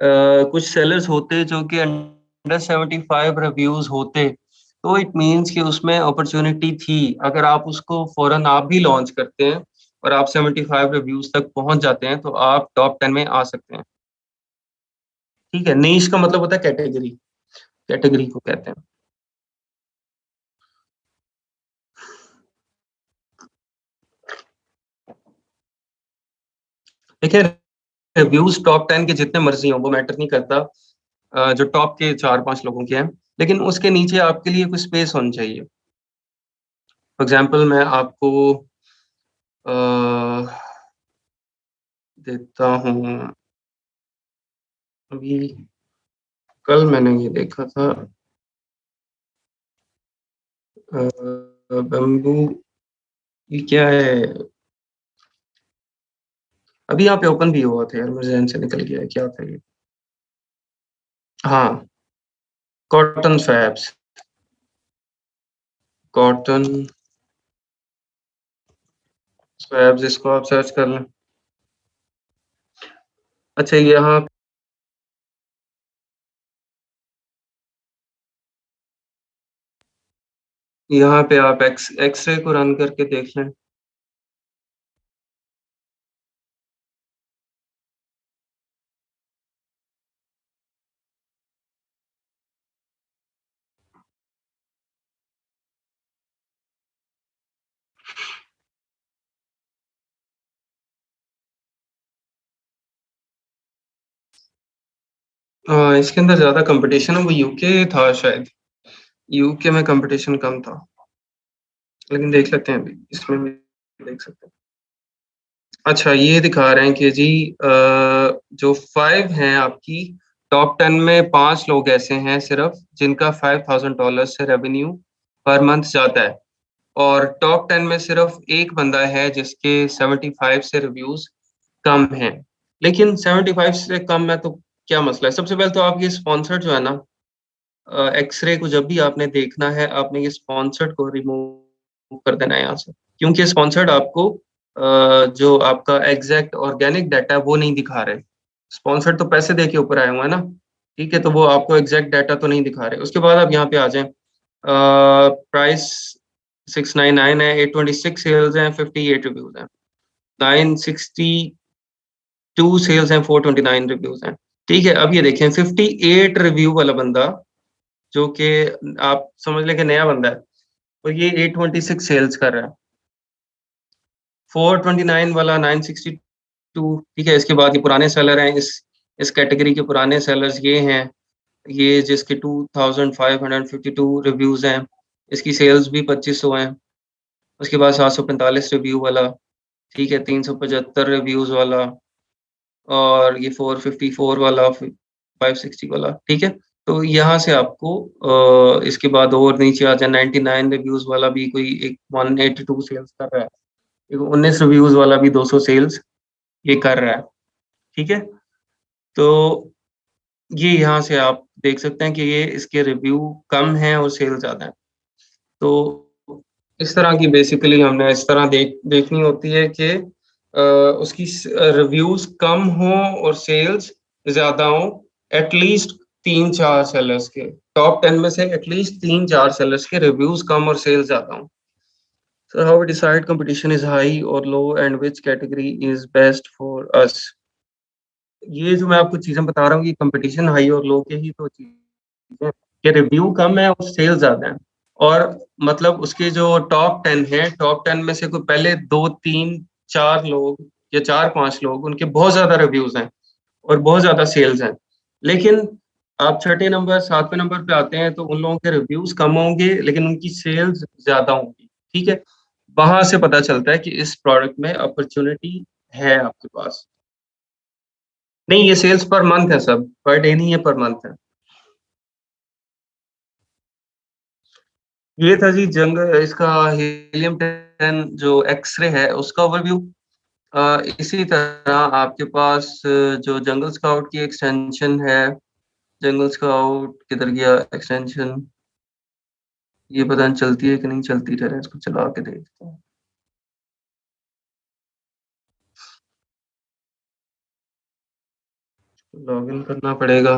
कुछ सेलर्स होते जो कि अंडर 75 रिव्यूज होते तो इट मींस कि उसमें अपॉर्चुनिटी थी। अगर आप उसको फौरन आप भी लॉन्च करते हैं और आप 75 रिव्यूज तक पहुंच जाते हैं तो आप टॉप 10 में आ सकते हैं। ठीक है, नीश का मतलब होता है कैटेगरी, कैटेगरी को कहते हैं। देखिए, रिव्यूज टॉप 10 के जितने मर्जी हो वो मैटर नहीं करता, जो टॉप के 4-5 लोगों के हैं, लेकिन उसके नीचे आपके लिए कुछ स्पेस होनी चाहिए। फॉर एग्जाम्पल मैं आपको देता हूँ, अभी कल मैंने ये देखा था बम्बू, ये क्या है, अभी यहाँ पे ओपन भी हुआ था यार, मेरे ज़हन से निकल गया है क्या था ये। हाँ, कॉटन फैब्स, कॉटन फैब्स, इसको आप सर्च कर लें। अच्छा यहाँ पे आप एक्सरे को रन करके देख लें। हाँ, इसके अंदर ज्यादा कंपटीशन है, वो यूके था शायद, यूके में कंपटीशन कम था, लेकिन देख लेते हैं, अभी इसमें भी देख सकते हैं। अच्छा, ये दिखा रहे हैं कि जी जो 5 हैं आपकी टॉप 10 में 5 लोग ऐसे हैं सिर्फ जिनका $5000 से रेवेन्यू पर मंथ जाता है और टॉप 10 में सिर्फ एक बंदा है जिसके 75 से रिव्यूज कम हैं। लेकिन 75 से कम है तो क्या मसला है? सबसे पहले तो आप ये स्पॉन्सर्ड जो है ना, एक्सरे को जब भी आपने देखना है आपने ये स्पॉन्सर्ड को रिमूव कर देना है यहाँ से, क्योंकि स्पॉन्सर्ड आपको जो आपका एग्जैक्ट ऑर्गेनिक डाटा है वो नहीं दिखा रहे। स्पॉन्सर्ड तो पैसे दे के ऊपर आए हुए हैं ना, ठीक है, तो वो आपको एग्जैक्ट डाटा तो नहीं दिखा रहे। उसके बाद आप यहाँ पे आ जाएं, प्राइस 699 है, 826 सेल्स हैं, 58 रिव्यूज हैं, 962 सेल्स हैं, 429 रिव्यूज हैं। ठीक है, अब ये देखें 58 रिव्यू वाला बंदा जो कि आप समझ लें कि नया बंदा है और ये 826 सेल्स कर रहा है, 429 वाला 962। ठीक है, इसके बाद ये पुराने सेलर हैं, इस कैटेगरी के पुराने सेलर्स ये हैं, ये जिसके 2552 रिव्यूज हैं, इसकी सेल्स भी 2500 हैं। उसके बाद 745 रिव्यू वाला, ठीक है, 375 रिव्यूज़ वाला, और ये 454 वाला, 560 वाला, ठीक है। तो यहाँ से आपको इसके बाद और नीचे आ जाए, 99 रिव्यूज़ वाला भी कोई एक 182 सेल्स कर रहा है, एक 19 रिव्यूज़ वाला भी 200 सेल्स ये कर रहा है, ठीक है। तो ये यहाँ से आप देख सकते हैं कि ये इसके रिव्यू कम हैं और सेल ज़्यादा है। तो इस तरह की बेसिकली हमने इस तरह देखनी होती है कि उसकी रिव्यूज़ कम हों और सेल्स ज़्यादा हों, एटलीस्ट 3-4 सेलर्स के, टॉप 10 में से एटलीस्ट 3-4 सेलर्स के रिव्यूज़ कम और सेल्स ज़्यादा हों। So how we decide competition is high or low and which category is best for us? ये जो मैं आपको चीज़ें बता रहा हूँ, ये कंपटीशन हाई और लो के ही तो चीज़ें हैं, कि रिव्यू कम है और सेल ज़्यादा है, और मतलब उसके जो टॉप 10 हैं, टॉप 10 में से कोई पहले 2, 3, 4 लोग या 4-5 लोग, उनके बहुत ज़्यादा रिव्यूज़ हैं और बहुत ज़्यादा सेल्स हैं। लेकिन आप छठे नंबर, 7वें नंबर पे आते हैं तो उन लोगों के रिव्यूज़ कम होंगे लेकिन उनकी सेल्स ज़्यादा होंगी, ठीक है? वहाँ से पता चलता है कि इस प्रोडक्ट में अपॉर्च्युनिटी है आपके पास। नहीं, ये सेल्स पर मंथ है सब, पर डे नहीं है, पर मंथ है। ये था जी जंग इसका हीलियम 10 जो एक्स-रे है उसका ओवरव्यू। इसी तरह आपके पास जो जंगल स्काउट की एक्सटेंशन है, जंगल स्काउट किधर गया एक्सटेंशन? ये पता नहीं चलती है कि नहीं चलती, ठहरें इसको चला के देखते हैं। लॉगिन करना पड़ेगा।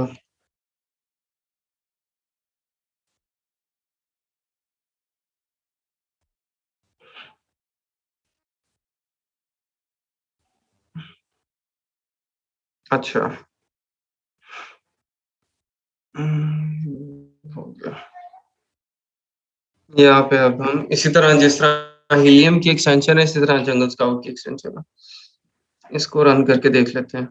अच्छा। हो गया। यहाँ पे अब हम इसी तरह जिस तरह हीलियम की एक्सटेंशन है, इसी तरह जंगल स्काउट की एक्सटेंशन है। इसको रन करके देख लेते हैं।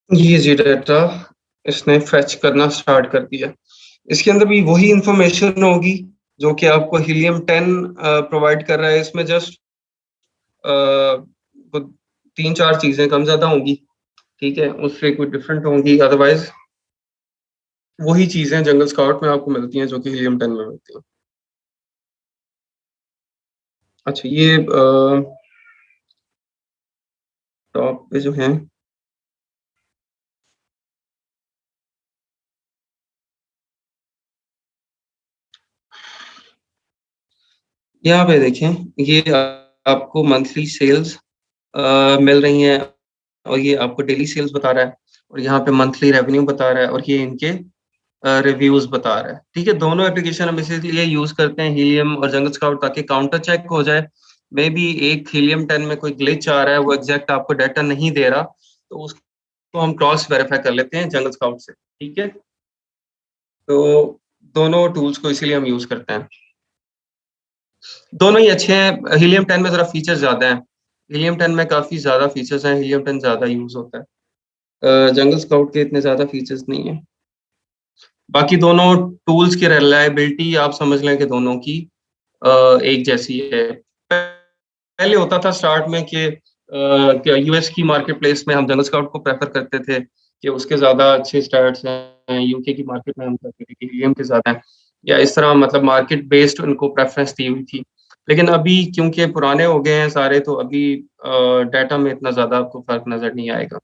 ये जी डाटा इसने फेच करना स्टार्ट कर दिया। इसके अंदर भी वही इंफॉर्मेशन होगी जो कि आपको हीलियम 10 प्रोवाइड कर रहा है। इसमें जस्ट वो 3-4 चीजें कम ज्यादा होंगी, ठीक है, उससे कोई डिफरेंट होंगी, अदरवाइज वही चीजें जंगल स्काउट में आपको मिलती हैं जो कि हीलियम 10 में मिलती हैं। अच्छा, ये टॉप पे जो है यहाँ पे देखें, ये आपको मंथली सेल्स मिल रही हैं और ये आपको डेली सेल्स बता रहा है और यहाँ पे मंथली रेवेन्यू बता रहा है और ये इनके रिव्यूज बता रहा है, ठीक है। दोनों एप्लीकेशन हम इसीलिए यूज करते हैं, हीलियम और जंगल स्काउट, ताकि काउंटर चेक हो जाए। मे बी एक हीलियम 10 में कोई ग्लिच आ रहा है, वो एग्जैक्ट आपको डाटा नहीं दे रहा, तो उसको हम क्रॉस वेरीफाई कर लेते हैं जंगल स्काउट से, ठीक है। तो दोनों टूल्स को इसीलिए हम यूज करते हैं। दोनों ही अच्छे हैं। हीलियम 10 में जरा फीचर्स ज्यादा हैं, हीलियम 10 में काफी ज्यादा फीचर्स हैं, हीलियम 10 ज्यादा यूज होता है। जंगल स्काउट के इतने ज्यादा फीचर्स नहीं है। बाकी दोनों टूल्स की रिलायबिलिटी आप समझ लें कि दोनों की एक जैसी है। पहले होता था स्टार्ट में कि यूएस की मार्केट प्लेस में हम जंगल स्काउट को प्रेफर करते थे कि उसके ज्यादा अच्छे स्टैट्स हैं, यूके की मार्केट में हम करते थे कि हीलियम के ज्यादा हैं, या इस तरह मतलब मार्केट बेस्ड उनको प्रेफरेंस दी हुई थी। लेकिन अभी क्योंकि पुराने हो गए हैं सारे, तो अभी डाटा में इतना ज्यादा आपको फर्क नजर नहीं आएगा।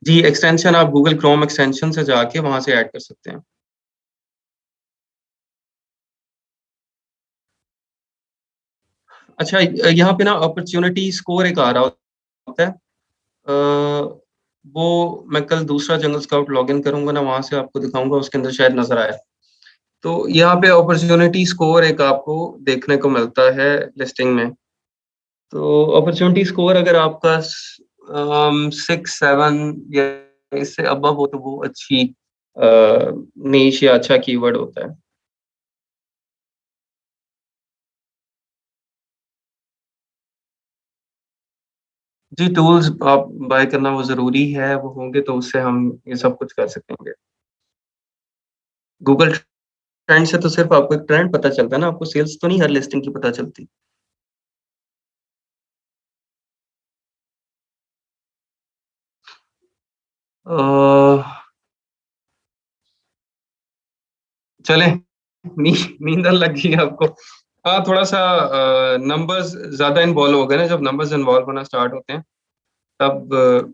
जी, एक्सटेंशन आप गूगल क्रोम एक्सटेंशन से जाके वहां से ऐड कर सकते हैं। अच्छा, यहाँ पे ना अपॉर्चुनिटी स्कोर एक आ रहा होता है। वो मैं कल दूसरा जंगल स्काउट लॉगिन करूंगा ना, वहां से आपको दिखाऊंगा, उसके अंदर शायद नजर आया। तो यहाँ पे अपॉर्चुनिटी स्कोर एक आपको देखने को मिलता है लिस्टिंग में। तो अपॉर्चुनिटी स्कोर अगर आपका 6-7 या इससे अबव हो तो वो अच्छी नीश या अच्छा कीवर्ड होता है। जी, टूल्स आप बाय करना वो ज़रूरी है, वो होंगे तो उससे हम ये सब कुछ कर सकेंगे। गूगल ट्रेंड से तो सिर्फ़ आपको एक ट्रेंड पता चलता है ना, आपको सेल्स तो नहीं हर लिस्टिंग की पता चलती। अ, चलें नी नींद आने लग गई है आपको। हाँ, थोड़ा-सा नंबर्स ज़्यादा इन्वॉल्व हो गए ना, जब नंबर्स इन्वॉल्व होना स्टार्ट होते हैं, तब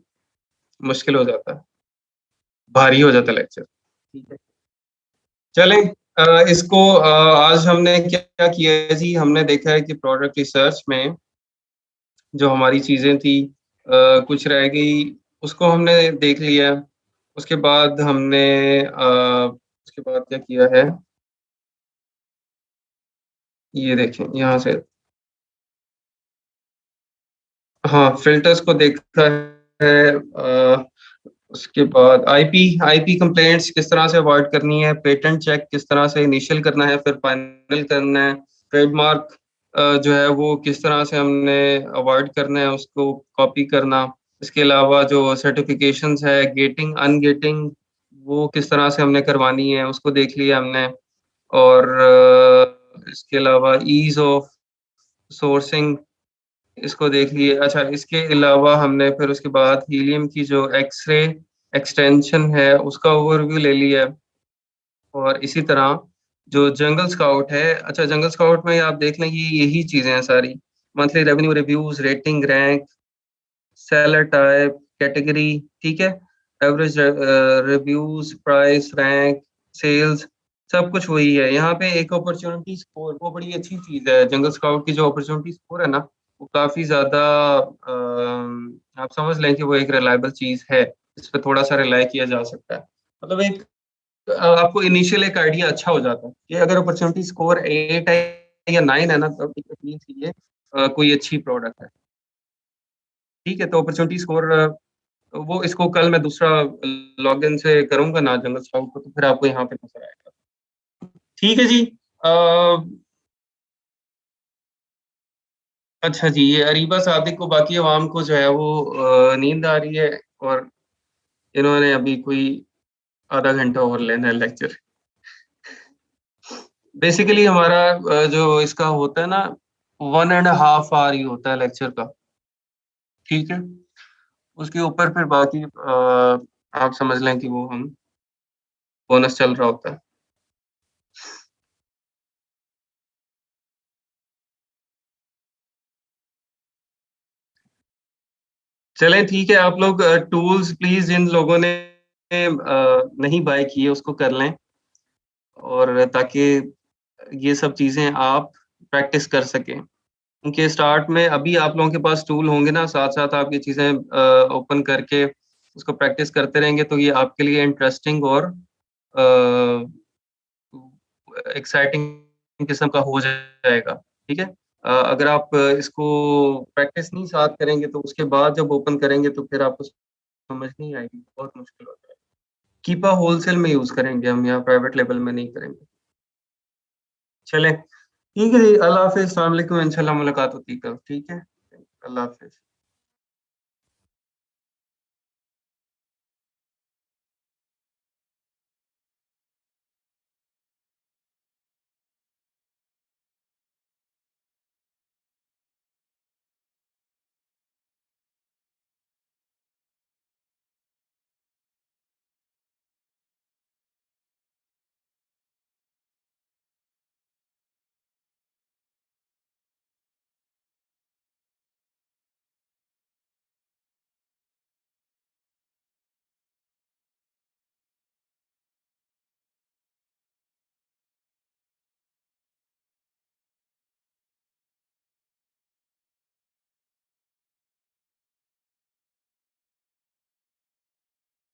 मुश्किल हो जाता है, भारी हो जाता है लेक्चर। ठीक है। चलें इसको आज हमने क्या किया है जी, हमने देखा है कि प्रोडक्ट रिसर्च में जो हमारी चीज़ें थी कुछ रह गई, उसको हमने देख लिया। उसके बाद हमने उसके बाद क्या किया है, ये देखें यहाँ से हाँ, फ़िल्टर्स को देखा है उसके बाद आईपी कंप्लेंट्स किस तरह से अवॉइड करनी है, पेटेंट चेक किस तरह से इनिशियल करना है, फिर फाइनल करना है, ट्रेडमार्क जो है वो किस तरह से हमने अवॉइड करना है, उसको कॉपी करना। इसके अलावा जो सर्टिफ़िकेशंस है, गेटिंग, अनगेटिंग वो किस तरह से हमने करवानी है, उसको देख लिया हमने और इसके अलावा ईज़ ऑफ सोर्सिंग इसको देख लिए। अच्छा, इसके अलावा हमने फिर उसके बाद हीलियम की जो एक्स-रे एक्सटेंशन है, उसका ओवरव्यू ले लिया है और इसी तरह जो जंगल स्काउट है अच्छा जंगल स्काउट में आप देख लें ये यही चीज़ें हैं सारी। Monthly revenue reviews, rating, rank, seller type, category, ठीक है? Average reviews, price, rank, sales सब कुछ वही है। यहाँ पे एक अपॉर्च्युनिटी स्कोर वो बड़ी अच्छी चीज़ है। जंगल स्काउट की जो अपॉर्च्युनिटी स्कोर है ना, वो काफ़ी ज़्यादा आप समझ लें कि वो एक रिलायबल चीज़ है। इस पे थोड़ा-सा रिलाय किया जा सकता है। मतलब एक आपको इनिशियल एक आइडिया अच्छा हो जाता है कि अगर अपॉर्च्युनिटी स्कोर 8 है या 9 है ना, तब इट मीन्स कि ये कोई अच्छी प्रोडक्ट है। ठीक है? तो अपॉर्च्युनिटी स्कोर वो इसको कल मैं दूसरा लॉगिन से करूँगा ना जंगल स्काउट को, तो फिर आपको यहाँ पे नज़र आएगा। ठीक है जी। अ, अच्छा जी, ये अरीबा सादिक को बाकी अवाम को जो है वो नींद आ रही है और इन्होंने अभी कोई आधा घंटा और लेना है लेक्चर। बेसिकली हमारा जो इसका होता है ना 1 एंड हाफ आवर ही होता है लेक्चर का, ठीक है? उसके ऊपर फिर बाकी आप समझ लें कि वो हम बोनस चल रहा होता है। चलें ठीक है, आप लोग टूल्स प्लीज़ जिन लोगों ने नहीं बाय किए उसको कर लें और ताकि ये सब चीज़ें आप प्रैक्टिस कर सकें। क्योंकि स्टार्ट में अभी आप लोगों के पास टूल होंगे ना, साथ-साथ आप ये चीज़ें ओपन करके उसको प्रैक्टिस करते रहेंगे तो ये आपके लिए इंटरेस्टिंग और अ, एक्साइटिंग किस्म का हो जाएगा, ठीक है? अगर आप इसको प्रैक्टिस नहीं साथ करेंगे तो उसके बाद जब ओपन करेंगे तो फिर आपको समझ नहीं आएगी, बहुत मुश्किल हो जाएगा। कीपा होलसेल में यूज़ करेंगे हम यहाँ प्राइवेट लेवल में नहीं करेंगे। चलें, ठीक है जी, अल्लाह हाफ़िज़, अस्सलाम वालेकुम, इंशाल्लाह मुलाकात होती है कल, ठीक है? अल्लाह हाफ़िज़।